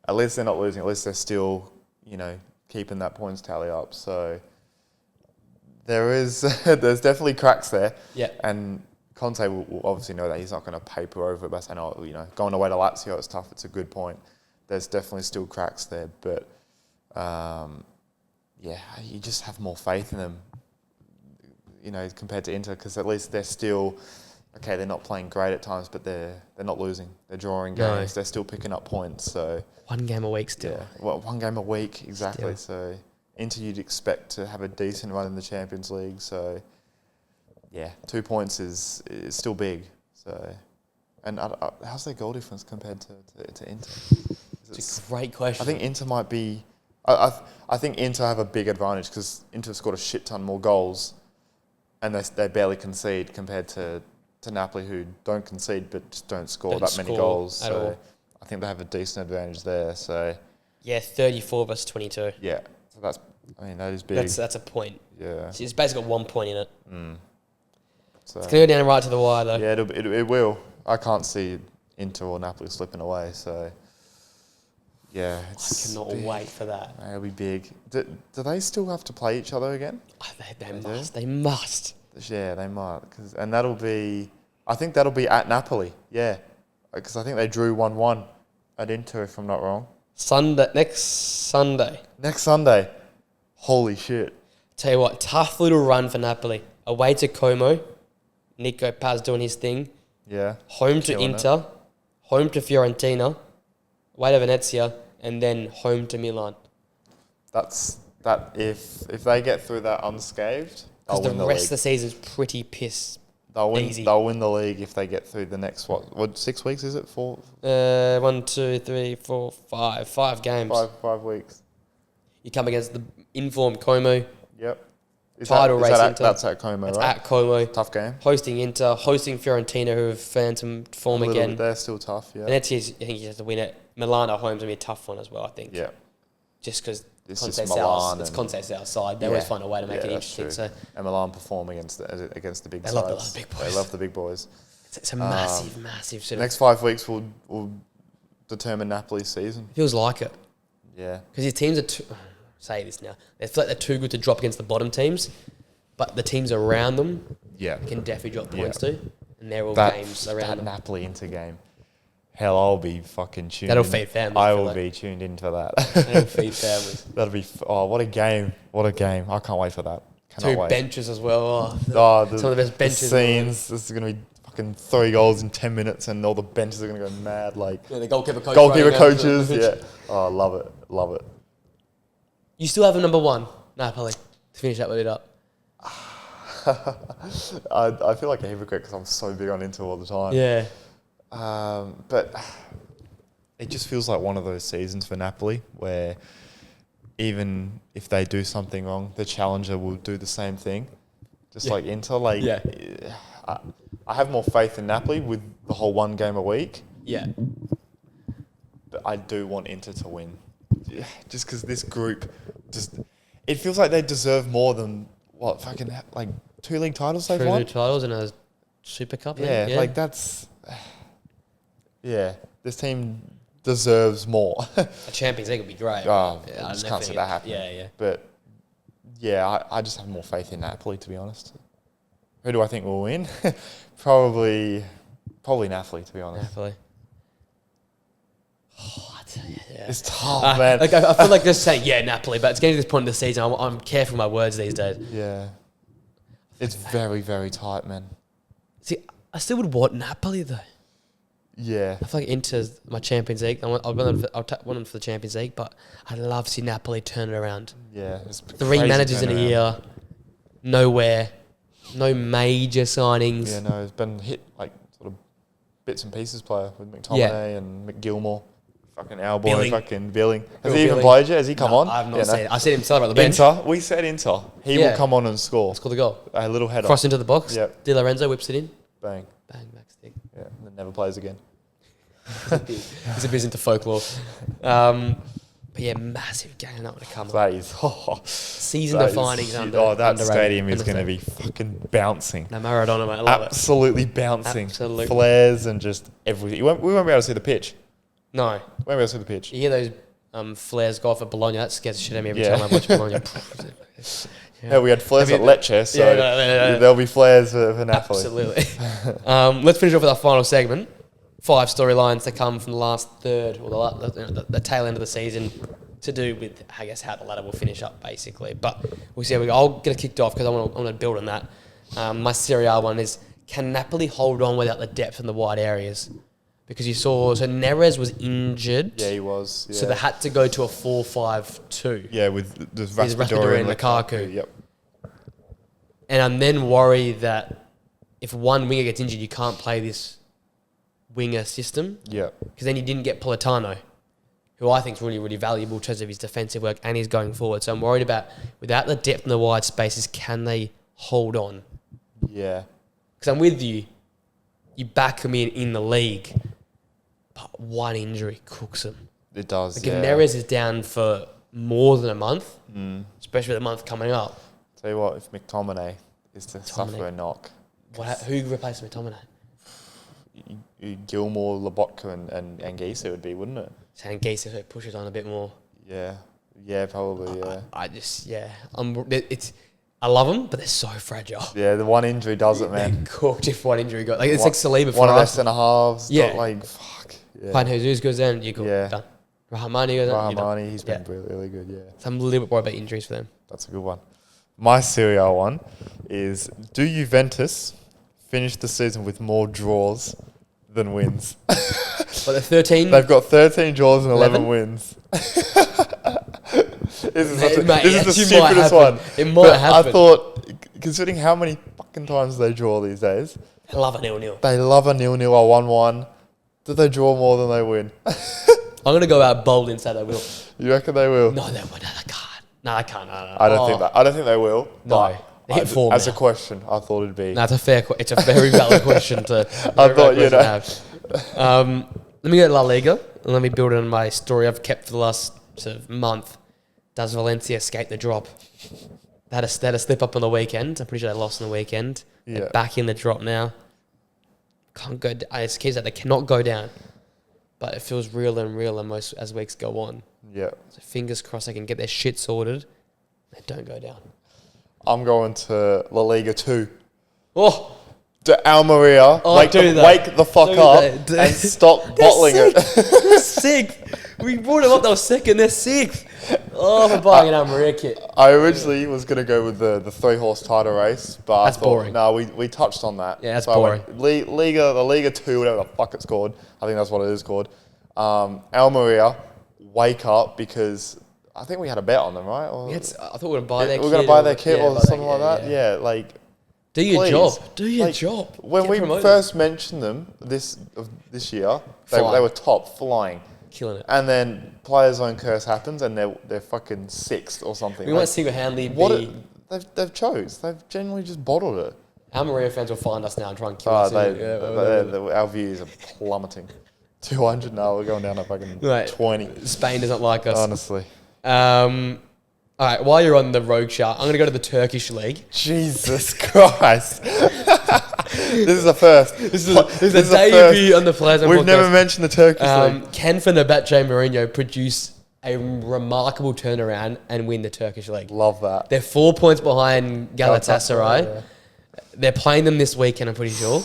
at least they're not losing. At least they're still, keeping that points tally up. So there's definitely cracks there. Yeah. And Conte will obviously know that he's not going to paper over it by saying, going away to Lazio, it's tough. It's a good point. There's definitely still cracks there, but you just have more faith in them, compared to Inter, because at least they're still, okay, they're not playing great at times, but they're not losing. They're drawing games. They're still picking up points. So One game a week still. yeah, well, one game a week, exactly. So Inter, you'd expect to have a decent run in the Champions League. So yeah, 2 points is still big. So, and how's their goal difference compared to Inter? It's a great question. I think Inter might be. I think Inter have a big advantage because Inter have scored a shit ton more goals, and they barely concede compared to Napoli, who don't concede but just don't score that many goals. At all. I think they have a decent advantage there. So Yeah, 34 versus 22. yeah, so that is big. That's a point. Yeah. So it's basically got 1 point in it. So It's going to go down right to the wire, though. yeah, it will. I can't see Inter or Napoli slipping away. So yeah, I cannot wait for that. It'll be big. Do they still have to play each other again? Oh, they must. They must. Yeah, they might. And that'll be... I think that'll be at Napoli, yeah. Because I think they drew 1-1 at Inter, if I'm not wrong. Next Sunday. Next Sunday. Holy shit. Tell you what, tough little run for Napoli. Away to Como. Nico Paz doing his thing. Yeah. Home to Killing Inter. Home to Fiorentina. Away to Venezia. And then home to Milan. That if they get through that unscathed, Because they'll the win the rest league. of the season's pretty piss. Easy. They'll win the league if they get through the next, what 6 weeks is it? 4? 1, 2, 3, 4, 5. 5 games. 5 weeks. You come against the informed Como. Yep. Title race Inter. That's at Como, It's right? at Como. Tough game. Hosting Inter. Hosting Fiorentina, who have found some form again. They're still tough, yeah. Venezia, I think he has to win it. Milan at home is going to be a tough one as well, I think. Yeah. Just because It's just Conte's Milan it's and- Conte's outside. They always find a way to make it that's interesting. true. So And Milan perform against the big They sides. love the big boys. They love the big boys. it's a massive sort of... Next 5 weeks will determine Napoli's season. Feels like it. Yeah. Because your teams are... say this now. They feel like they're too good to drop against the bottom teams, but the teams around them Yeah. can definitely drop points to. And they're all That games around them. Napoli Inter game. Hell, I'll be fucking tuned. That'll in. feed families, I I feel will like. be tuned into that. That'll feed families. That'll be. What a game! What a game! I can't wait for that. Cannot Two wait. benches as well. Some of the best benches. Scenes. This is gonna be fucking 3 goals in 10 minutes, and all the benches are gonna go mad. Like Yeah, the goalkeeper goalkeeper running around coaches. the Yeah. pitch. Oh, love it. Love it. You still have a number 1, Napoli, to finish that with it up. I feel like a hypocrite because I'm so big on Inter all the time. Yeah. But it just feels like one of those seasons for Napoli where even if they do something wrong, the challenger will do the same thing. Just like Inter. Like, Yeah. I have more faith in Napoli with the whole 1 game a week, Yeah. but I do want Inter to win. Just because this group, it feels like they deserve more than, fucking, like 2 league titles they've 2 won? titles and a Super Cup. Yeah, like that's... Yeah, this team deserves more. A Champions League would be great. Oh, Yeah, I I'd just never can't see forget- that happening. Yeah, yeah. But, yeah, I just have more faith in Napoli, to be honest. Who do I think will win? Probably Napoli, to be honest. Napoli. Oh, I tell you, yeah. It's tough, man. Like, I feel like just saying, yeah, Napoli, but it's getting to this point in the season, I'm careful with my words these days. Yeah. It's very, very tight, man. See, I still would want Napoli, though. Yeah. I feel like Inter's my Champions League. I'll want them for the Champions League, but I'd love to see Napoli turn it around. Yeah. 3 managers in a year, nowhere, no major signings. Yeah, no, it's been hit like sort of bits and pieces player with McTominay and McGilmore. Fucking our boy, Billing. fucking Billing. Has Bill he even Billing. played yet? Has he come on? I've not seen it. I've seen him celebrate the bench. Inter, we said Inter. He will come on and score. Score the goal. A little header. Cross into the box. Yep. Di Lorenzo whips it in. Bang. Bang, back stick. Yeah, and then never plays again. He's a bit into folklore. But yeah, massive game that would have come. That is Season defining. That stadium is going to be fucking bouncing. No, Maradona, mate. I love Absolutely bouncing. Absolutely. Flares and just everything. We won't be able to see the pitch. No. We won't be able to see the pitch. You hear those flares go off at Bologna. That scares the shit out of me every time I watch Bologna. Yeah, we had flares at Lecce, so there'll be flares for Napoli. Absolutely. Let's finish off with our final segment. 5 storylines that come from the last third or the tail end of the season to do with, I guess, how the ladder will finish up, basically. But we'll see how we go. I'll get it kicked off because I want to build on that. My Serie A one is, can Napoli hold on without the depth in the wide areas? Because you saw, so Neres was injured. Yeah, he was. Yeah. So they had to go to a 4-5-2. Yeah, with the Raspadori and Lukaku. Yep. And I'm then worried that if one winger gets injured, you can't play this winger system. Yeah. Because then you didn't get Politano, who I think is really, really valuable in terms of his defensive work and he's going forward. So I'm worried about, without the depth in the wide spaces, can they hold on? Yeah. Because I'm with you. You back them in the league, but one injury cooks them. It does, Like if Neres is down for more than a month, especially with the month coming up. Tell you what, if McTominay is to suffer a knock. Who replaced McTominay? Gilmore, Lobotka and Gisa would be, wouldn't it? Saying Gisa pushes on a bit more. Yeah. Yeah, probably, yeah. I love them, but they're so fragile. Yeah, the one injury does it, man. They're cooked if one injury goes. Like, it's like Saliba for one of their Arsenal. centre-halves. Yeah. Like, fuck. Yeah. Juan Jesus goes down, you're good. Yeah. Done. Rahamani goes down, you're done. He's been really, really good, yeah. So I'm a little bit worried about injuries for them. That's a good one. My Serie A one is, do Juventus finish the season with more draws than wins? But the 13? They've got 13 draws and 11 wins. This is the stupidest one. It might happen. I thought, considering how many fucking times they draw these days, I love a 0-0. they love a 0-0 or 1-1. Do they draw more than they win? I'm going to go out bold and say they will. You reckon they will? No, they won't. No, they can't. No, they can't. No. I don't think that. I don't think they will. No. They hit form as now. a question, I thought it'd be. No, it's a fair question. It's a very valid question to have. Let me go to La Liga and let me build on my story I've kept for the last sort of month. Does Valencia escape the drop? They had a slip up on the weekend. I'm pretty sure they lost on the weekend. Yeah. They're back in the drop now. Can't go. It's a case that they cannot go down, but it feels realer and realer most as weeks go on. Yeah. So fingers crossed they can get their shit sorted. They don't go down. I'm going to La Liga 2. Oh. To Almeria, wake the fuck up and stop bottling it. They're sick. We brought them up. They were second. They're sixth. Oh, for buying an Almeria kit. I originally was going to go with the 3-horse title race, but That's I thought, boring. No, we touched on that. Yeah, that's so boring. I went the Liga 2, whatever the fuck it's called. I think that's what it is called. Almeria, wake up, because I think we had a bet on them, right? Or, I thought we were going to buy their kit. We were going to buy their kit or something like that. Yeah, like... Do your please. job. Do your job. When we first mentioned them this year, they were top, flying. Killing it. And then players' own curse happens and they're fucking 6th or something. We might single-handedly be... They've chose. They've generally just bottled it. Almeria fans will find us now and try and kill us. Our views are plummeting. 200 now, we're going down to fucking 20. Spain doesn't like us. Honestly. All right, while you're on the rogue chart, I'm going to go to the Turkish league. Jesus Christ. This is a first. This is a debut on the Players on We've podcast. never mentioned the Turkish league. Can Fenerbahce Mourinho produce a remarkable turnaround and win the Turkish league? Love that. They're 4 points behind Galatasaray. Yeah. They're playing them this weekend, I'm pretty sure.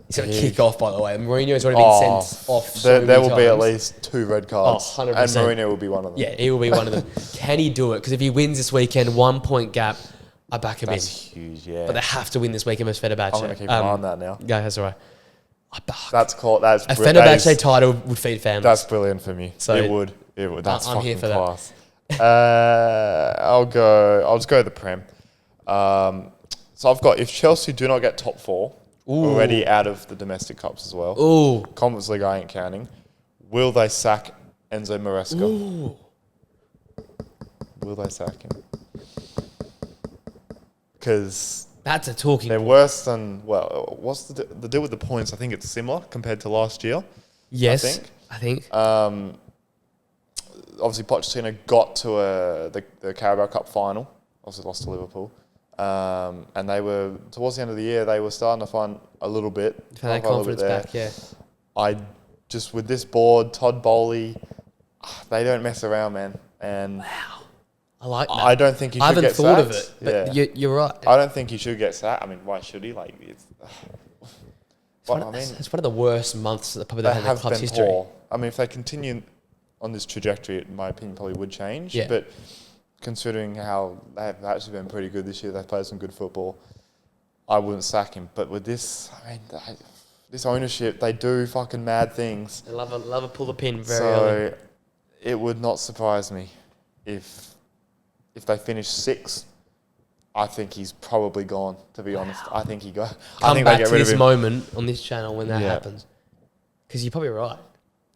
He's going to kick off, by the way. Mourinho's already been sent off there will be at least 2 red cards. 100%. And Mourinho will be one of them. Yeah, he will be one of them. Can he do it? Because if he wins this weekend, 1 point gap, I back him That's huge, yeah. But they have to win this weekend versus Fenerbahce. I'm going to keep an eye on that now. Yeah, that's all right. That's a Fenerbahce title would feed families. That's brilliant for me. So it would. That's I'm fucking here for class. I'll just go the Prem. So I've got, if Chelsea do not get top 4, already out of the domestic cups as well. Ooh. Conference League I ain't counting. Will they sack Enzo Maresca? Ooh. Will they sack him? Because that's a talking they're point. worse than, well, what's the deal with the points? I think it's similar compared to last year. Yes, I think. Obviously, Pochettino got to the Carabao Cup final. Obviously, lost to Liverpool. And they were, towards the end of the year, they were starting to find a little bit. For that confidence back, yeah. I just, with this board, Todd Bowley, they don't mess around, man. And wow. I like that. I don't think he should get sacked. I haven't thought of it, but you're right. I don't think he should get sacked. I mean, why should he? Like, it's one of the worst months that probably they've had in the club's history. Poor. I mean, if they continue on this trajectory, in my opinion, probably would change. Yeah. But considering how they've actually been pretty good this year, they've played some good football, I wouldn't sack him. But with this, I mean, this ownership, they do fucking mad things. They love to pull the pin very early. So it would not surprise me if they finish 6th. I think he's probably gone, to be honest. I think he got. I think back they get to rid of this him. moment on this channel when that happens. Because you're probably right.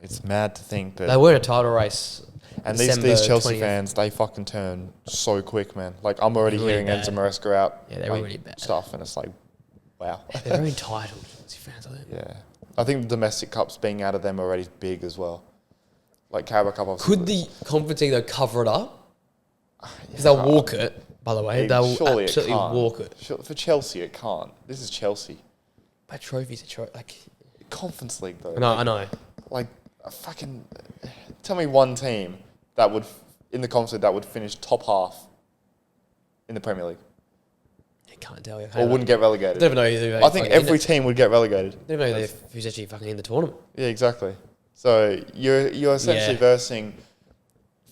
It's mad to think that they were in a title race. And these Chelsea fans, they fucking turn so quick, man. Like, I'm already hearing Enzo Maresca out. Yeah, they're really bad. Stuff, and it's like, wow. They're very entitled, Chelsea fans, I think. Yeah. I think the domestic cups being out of them already is big as well. Like, Carabao Cup, obviously. Could the Conference League, though, cover it up? Because they'll walk it, by the way. They'll absolutely walk it. For Chelsea, it can't. This is Chelsea. But trophies are like... Conference League, though. No, I know. Like, fucking... Tell me one team that would, in the Conference League, that would finish top half in the Premier League. I can't tell you. Or wouldn't get relegated. I don't even know. I think every team would get relegated. I don't know who's actually fucking in the tournament. Yeah, exactly. So you're essentially versing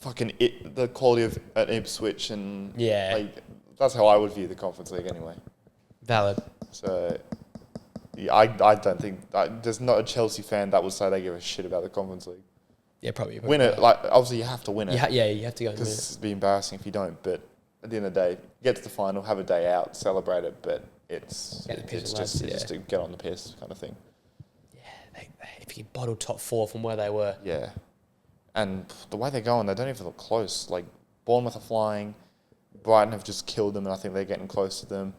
fucking the quality of an Ipswich and like, that's how I would view the Conference League anyway. Valid. So yeah, I don't think there's not a Chelsea fan that would say they give a shit about the Conference League. Yeah, probably. Win it. Like, obviously you have to win it. You have to go and win it. Because it'd be embarrassing if you don't. But at the end of the day, get to the final, have a day out, celebrate it. But it's just to get on the piss kind of thing. Yeah, if you could bottle top 4 from where they were. Yeah. And the way they're going, they don't even look close. Like, Bournemouth are flying. Brighton have just killed them, and I think they're getting close to them.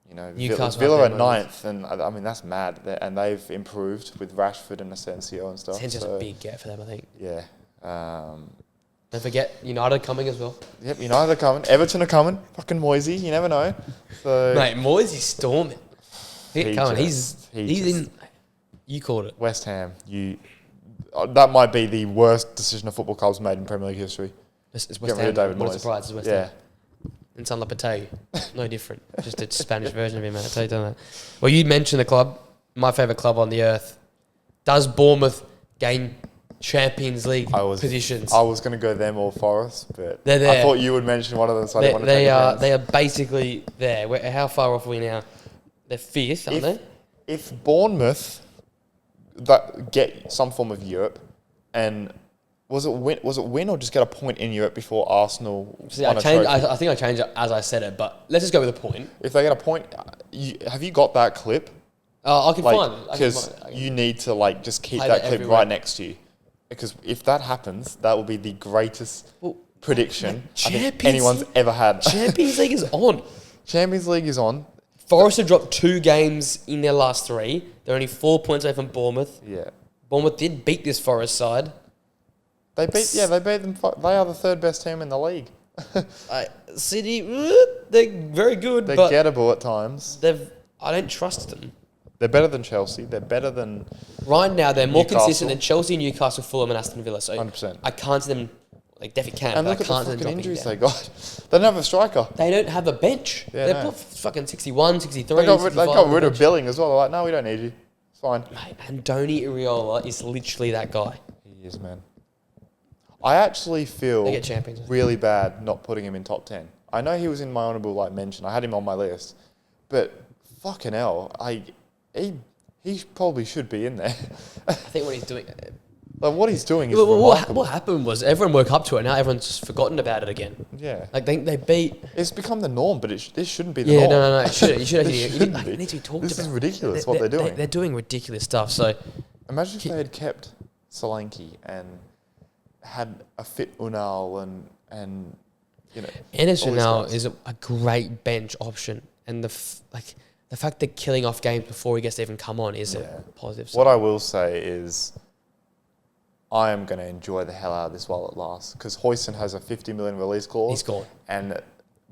You know, Villa are 9th, and I mean, that's mad. And they've improved with Rashford and Asensio and stuff. Asensio's a big get for them, I think. Yeah. Don't forget, United are coming as well. Yep, United are coming. Everton are coming. Fucking Moisey, you never know. So mate, Moisey's storming. He's in... You called it. West Ham. That might be the worst decision a football club's made in Premier League history. It's West Ham. David What Moyes. a surprise is West Ham. And San Lopetegui. No different. Just a Spanish version of him, man. I tell you that. Well, you mentioned the club. My favourite club on the earth. Does Bournemouth gain Champions League positions? I was going to go them or Forest, but they're there. I thought you would mention one of them, so I didn't want to take a chance. They are basically there. How far off are we now? They're 5th, aren't they? If Bournemouth get some form of Europe, and was it win or just get a point in Europe before Arsenal? I think I changed it as I said it, but let's just go with a point. If they get a point, have you got that clip? I can find it. Because you need to just keep that clip everywhere. right next to you. Because if that happens, that will be the greatest prediction I think anyone's ever had. Champions League is on. Champions League is on. Forest have dropped 2 games in their last 3. They're only 4 points away from Bournemouth. Yeah. Bournemouth did beat this Forest side. They beat them. They are the 3rd best team in the league. City, they're very good. They're but gettable at times. I don't trust them. They're better than Chelsea. They're better than right now. They're more Newcastle. consistent than Chelsea, Newcastle, Fulham, and Aston Villa. So 100%. I can't see them. Definitely can. And but look I can't at the fucking injuries down. they got. They don't have a striker. They don't have a bench. Yeah, They've got fucking 61, 63. They got rid of Billing as well. They're like, no, we don't need you. It's fine. Mate, Andoni Iraola is literally that guy. He is, man. I actually feel They get champions. really bad not putting him in top 10. I know he was in my honourable mention. I had him on my list. But fucking hell, he he probably should be in there. I think what he's doing. Like what he's doing is What happened was everyone woke up to it. Now everyone's just forgotten about it again. Yeah. Like they beat. It's become the norm, but this shouldn't be the norm. No. It shouldn't. You should actually. It needs to be talked about. This is ridiculous what they're doing. They're doing ridiculous stuff. So imagine if they had kept Solanke and had a fit Unal and Anderson now is a great bench option, and the fact they're killing off games before he gets to even come on is a positive sign. What I will say is, I am going to enjoy the hell out of this while it lasts, because Huijsen has a 50 million release clause. He's gone. And,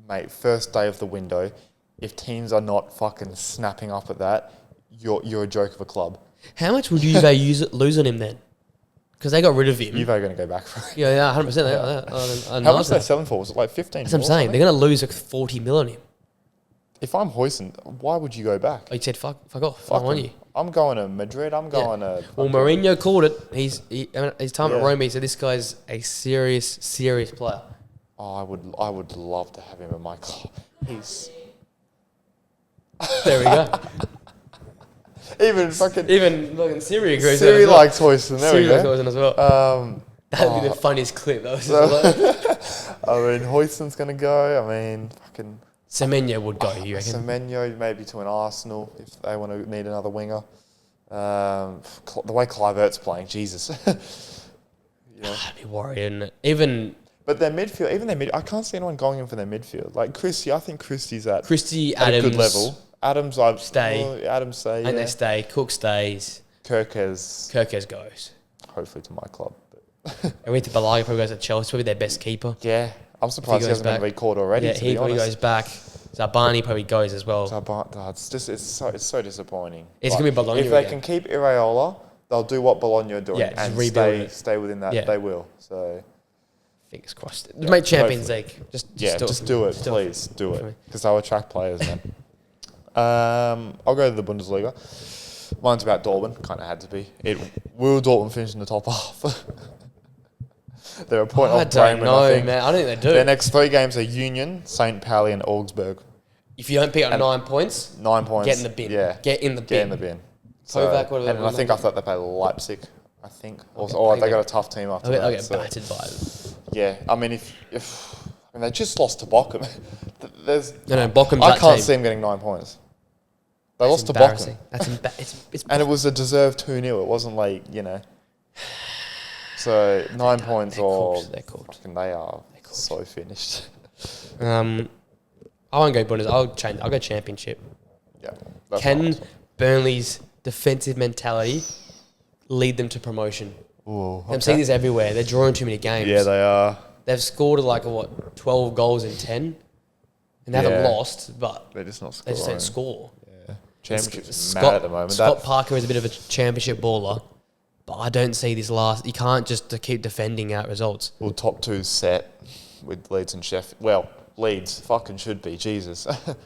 mate, first day of the window, if teams are not fucking snapping up at that, you're a joke of a club. How much would Juve lose on him then? Because they got rid of him. Juve are going to go back for it. Yeah, 100%. How much are they selling for? Was it like 15? That's what I'm saying. They're going to lose like 40 mil on him. If I'm Huijsen, why would you go back? Oh, you said fuck off. I want you. I'm going to Madrid. I'm going to... Well, Mourinho called it. His time at Rome, he said this guy's a serious player. Oh, I would love to have him in my club. There we go. Even fucking Siri agrees. Siri likes Huijsen. There we go. Siri likes Huijsen as well. That'd be the funniest clip. That was Huijsen's going to go. I mean, fucking... Semenyo would go, you reckon? Semenyo maybe to an Arsenal if they want to need another winger. The way Kluivert's playing, Jesus. I'd be worried, isn't it? But their midfield, I can't see anyone going in for their midfield. Like Christie, I think Christie's at Adams, a good level. Adams, stay. Adams stay. And they stay. Cook stays. Kirkes goes. Hopefully to my club. And with Balaga probably goes to Chelsea, probably their best keeper. Yeah. I'm surprised he hasn't been recalled already. Yeah, he probably goes back. Zabani probably goes as well. It's so disappointing. It's going to be Bologna. If they can keep Iraola, they'll do what Bologna are doing and stay within that. Yeah. They will. So fingers crossed. Make Champions League. Just do it, please. Do it, because they'll attract players. Man. I'll go to the Bundesliga. Mine's about Dortmund. Kind of had to be. Will Dortmund finish in the top half? They're a point off Bremen, I think. Man. I think they do. Their next 3 games are Union, St. Pauli and Augsburg. If you don't pick up 9 points... 9 points. Get in the bin. Yeah. Get in the bin. So, and I think after that they play Leipzig, I think. Or they got a tough team after that. They'll get battered by them. Yeah. I mean, if they just lost to Bochum. Bochum's I can't see them getting 9 points. They lost to Bochum. It's and it was a deserved 2-0. It wasn't like, So 9 points they're cooked. They are so finished. I won't go Bundesliga. I'll go Championship. Yeah. Can Burnley's defensive mentality lead them to promotion? Ooh, okay. I'm seeing this everywhere. They're drawing too many games. Yeah, they are. They've scored 12 goals in 10, and they haven't lost, but they're just not scoring. They just don't score. Yeah. Championship's mad at the moment. Scott Parker is a bit of a championship baller. But I don't see this last... You can't just keep defending out results. Well, top 2's set with Leeds and Sheffield. Well, Leeds fucking should be. Jesus.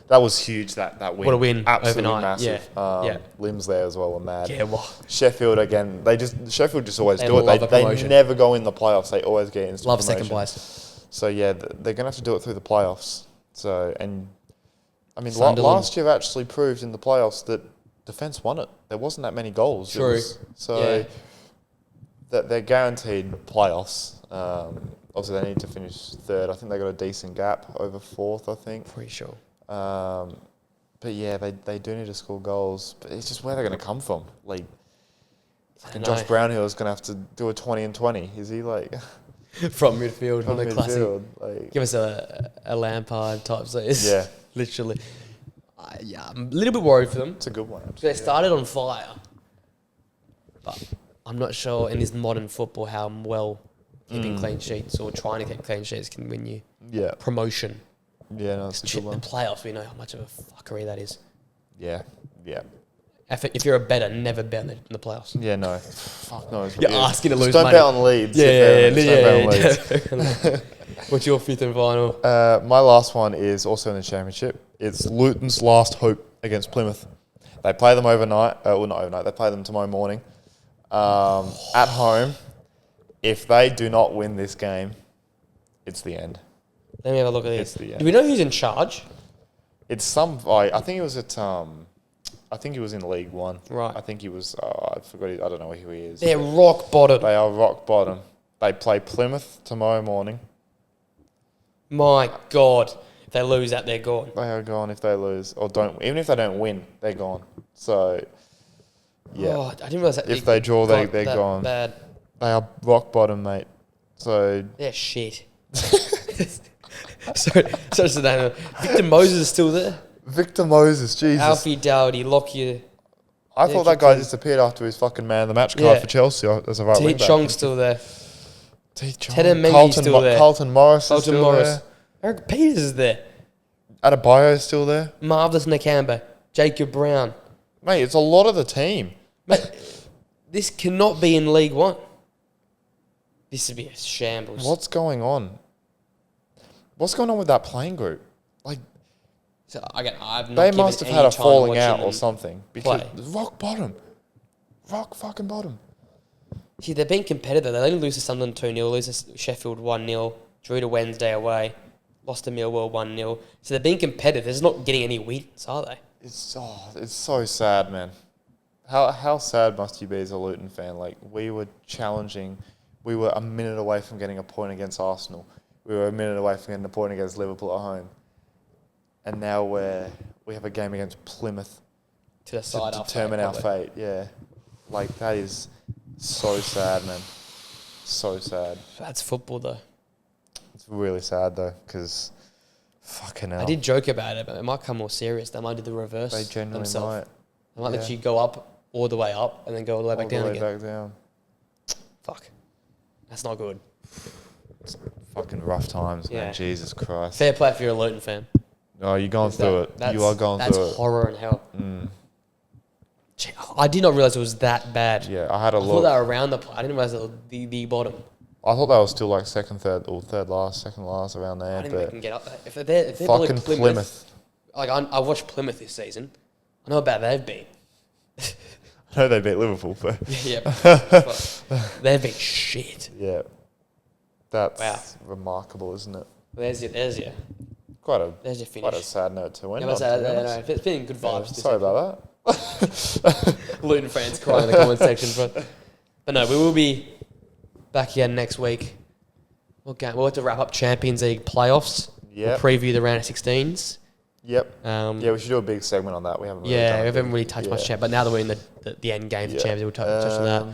That was huge, that win. What a win. Absolutely overnight. massive. Yeah. Limbs there as well were mad. Yeah, well. Sheffield, again, Sheffield just always do it. They never go in the playoffs. They always get instant promotion. Second place. So, yeah, they're going to have to do it through the playoffs. So, and... I mean, last year actually proved in the playoffs that defence won it. There wasn't that many goals. True. That they're guaranteed playoffs. Obviously, they need to finish 3rd. I think they got a decent gap over 4th, I think. Pretty sure. But yeah, they do need to score goals. But it's just where they're going to come from. Like, fucking Josh Brownhill is going to have to do a 20 and 20. Is he like... from midfield, from the classic. Like, give us a Lampard type. So it's literally... I'm a little bit worried for them. It's a good one. They started on fire. But... I'm not sure in this modern football how well keeping clean sheets or trying to keep clean sheets can win you promotion. Yeah, no, that's a good one. In playoffs, we know how much of a fuckery that is. Yeah. If you're a bettor, never bet in the playoffs. Yeah, no. Fuck no. You're asking to lose don't money. Bet on Leeds. Don't bet on Leeds. What's your 5th and final? My last one is also in the Championship. It's Luton's last hope against Plymouth. They play them overnight. Well, not overnight. They play them tomorrow morning. At home, if they do not win this game, it's the end. Let me have a look at this. It's the end. Do we know who's in charge? It's I think it was at I think he was in League One. Right. I think he was. I forgot. I don't know who he is. They're rock bottom. They are rock bottom. They play Plymouth tomorrow morning. My God. If they lose that, they're gone. They are gone if they lose or don't. Even if they don't win, they're gone. So, yeah. Oh, I didn't realise that. If they draw, they're gone. Bad. They are rock bottom, mate. So They're shit. Sorry, Victor Moses is still there. Victor Moses, Jesus. Alfie Dowdy, Lockyer. I thought that guy disappeared after his fucking man of the match card for Chelsea as a right wing T. back. Chong's still there. T. Chong. Ted Mengi's still there. Carlton Morris is still there. Eric Peters is there. Adebayo is still there. Marvellous Nakamba. Jacob Brown. Mate, it's a lot of the team. Mate, this cannot be in League One. This would be a shambles. What's going on? What's going on with that playing group? Like, So again, I've not they given must have any had a time falling watching out them or something. Because play. rock bottom. Rock fucking bottom. See, they're being competitive. They only lose to Sunderland 2-0, lose to Sheffield 1-0, drew to Wednesday away, lost to Millwall 1-0. So they're being competitive. They're just not getting any wins, are they? It's so sad, man. How sad must you be as a Luton fan? Like, we were challenging. We were a minute away from getting a point against Arsenal. We were a minute away from getting a point against Liverpool at home. And now we have a game against Plymouth To decide to our determine our fate. Yeah. Like, that is so sad, man. So sad. That's football, though. It's really sad, though, because fucking hell. I did joke about it, but it might come more serious. They might do the reverse They genuinely themselves. might. They might let you go up all the way up and then go all the way back down again. Back down. Fuck. That's not good. It's fucking rough times, Yeah. man. Jesus Christ. Fair play if you're a Luton fan. No, you're going through it. You are going through it. That's horror and hell. Mm. Gee, I did not realise it was that bad. Yeah, I had a I thought look. they were around the... I didn't realise it was the bottom. I thought that was still like second last around there. I didn't think they But can get up there. If they're below fucking Plymouth. Like, I watched Plymouth this season. I know how bad they've been. I know they beat Liverpool, but Yeah. But they've been shit. yeah, that's Wow. remarkable, isn't it? There's your There's your finish. quite a sad note to end Yeah, on, but to be honest. it's been good vibes. this Sorry about that. Luton fans crying in the comment section. But no, we will be back again next week. We'll have to wrap up Champions League playoffs. Yep. We'll preview the round of 16s. Yep. Yeah, Yeah, we should do a big segment on that. We haven't. Really we done haven't really touched much Champions, but now that we're in the end game for Yeah. Champions, we'll touch on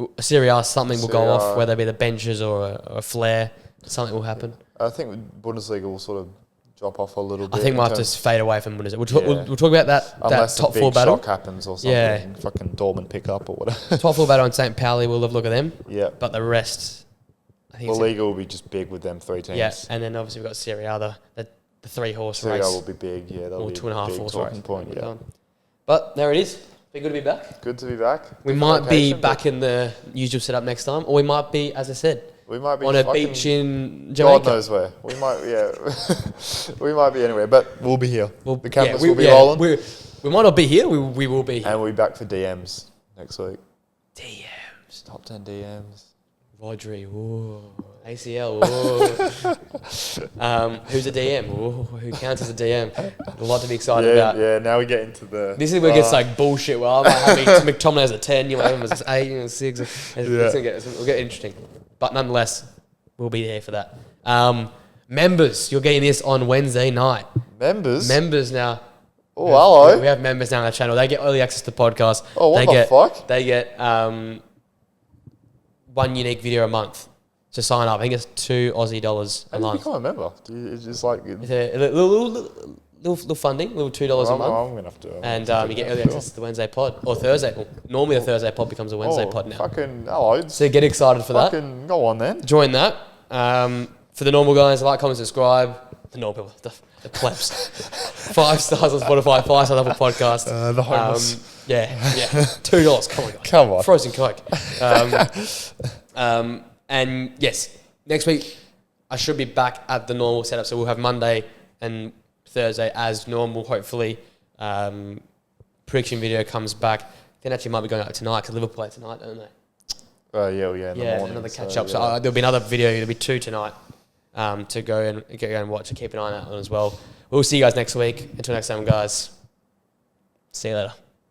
that. Serie A, something will go Serie A. off, whether it be the benches or a flare. Something will happen. I think Bundesliga will sort of drop off a little bit. I think we'll in have to terms- fade away from Bundesliga. Yeah. We'll talk about that Unless top a big four battle. shock happens or something. Yeah. And fucking Dortmund pick up or whatever. Top four battle on St. Pauli, we'll have a look at them. Yeah. But the rest, I think La it's Liga will be just big with them three teams. yeah, and then obviously we've got Serie A, the three-horse Serie race. A will be big. Yeah, that'll Or be two and a half big horse talking race. point. Yeah. But there it is. Be good to be back. Good to be back. We Different might be location, back in the usual setup next time, or we might be, as I said, We might be on a fucking- beach in Jamaica. God knows where. We might, yeah. We might be anywhere, but we'll be here. The cameras we, will be rolling. We might not be here. We will be here. And we'll be back for DMs next week. DMs. Top 10 DMs. Rodri. Ooh. ACL. Ooh. Who's a DM? Ooh, who counts as a DM? A lot to be excited Yeah, about. yeah. Now we get into the. This is where it gets like bullshit. Well, I might have McTominay as a 10, you might have him as an 8, a 6. It'll get interesting. But nonetheless, we'll be there for that. Members, you're getting this on Wednesday night. Members? Members now. Oh, hello. We have members now on our channel. They get early access to podcasts. Oh, what the fuck? They get one unique video a month to sign up. I think it's $2 Aussie a How do you month. become a member? It's just like. It's a little funding, little $2 a month. I'm going to have to. And you get early access to the Wednesday pod. Or Thursday. Well, normally the Thursday pod becomes a Wednesday pod now. Fucking. Hello. So get excited for that. Fucking. Go on then. Join that. For the normal guys, like, comment, subscribe. The normal people, the plebs. 5 stars on Spotify, 5 stars on Apple Podcast. The homeless. Yeah. $2. Come on, guys. Come on. Frozen Coke. And yes, next week I should be back at the normal setup. So we'll have Monday and Thursday as normal, hopefully. Prediction video comes back. Then actually might be going out tonight because Liverpool play tonight, don't they? In the morning. Another catch up. So there'll be another video. There'll be 2 tonight to go and watch and keep an eye on as well. We'll see you guys next week. Until next time, guys. See you later.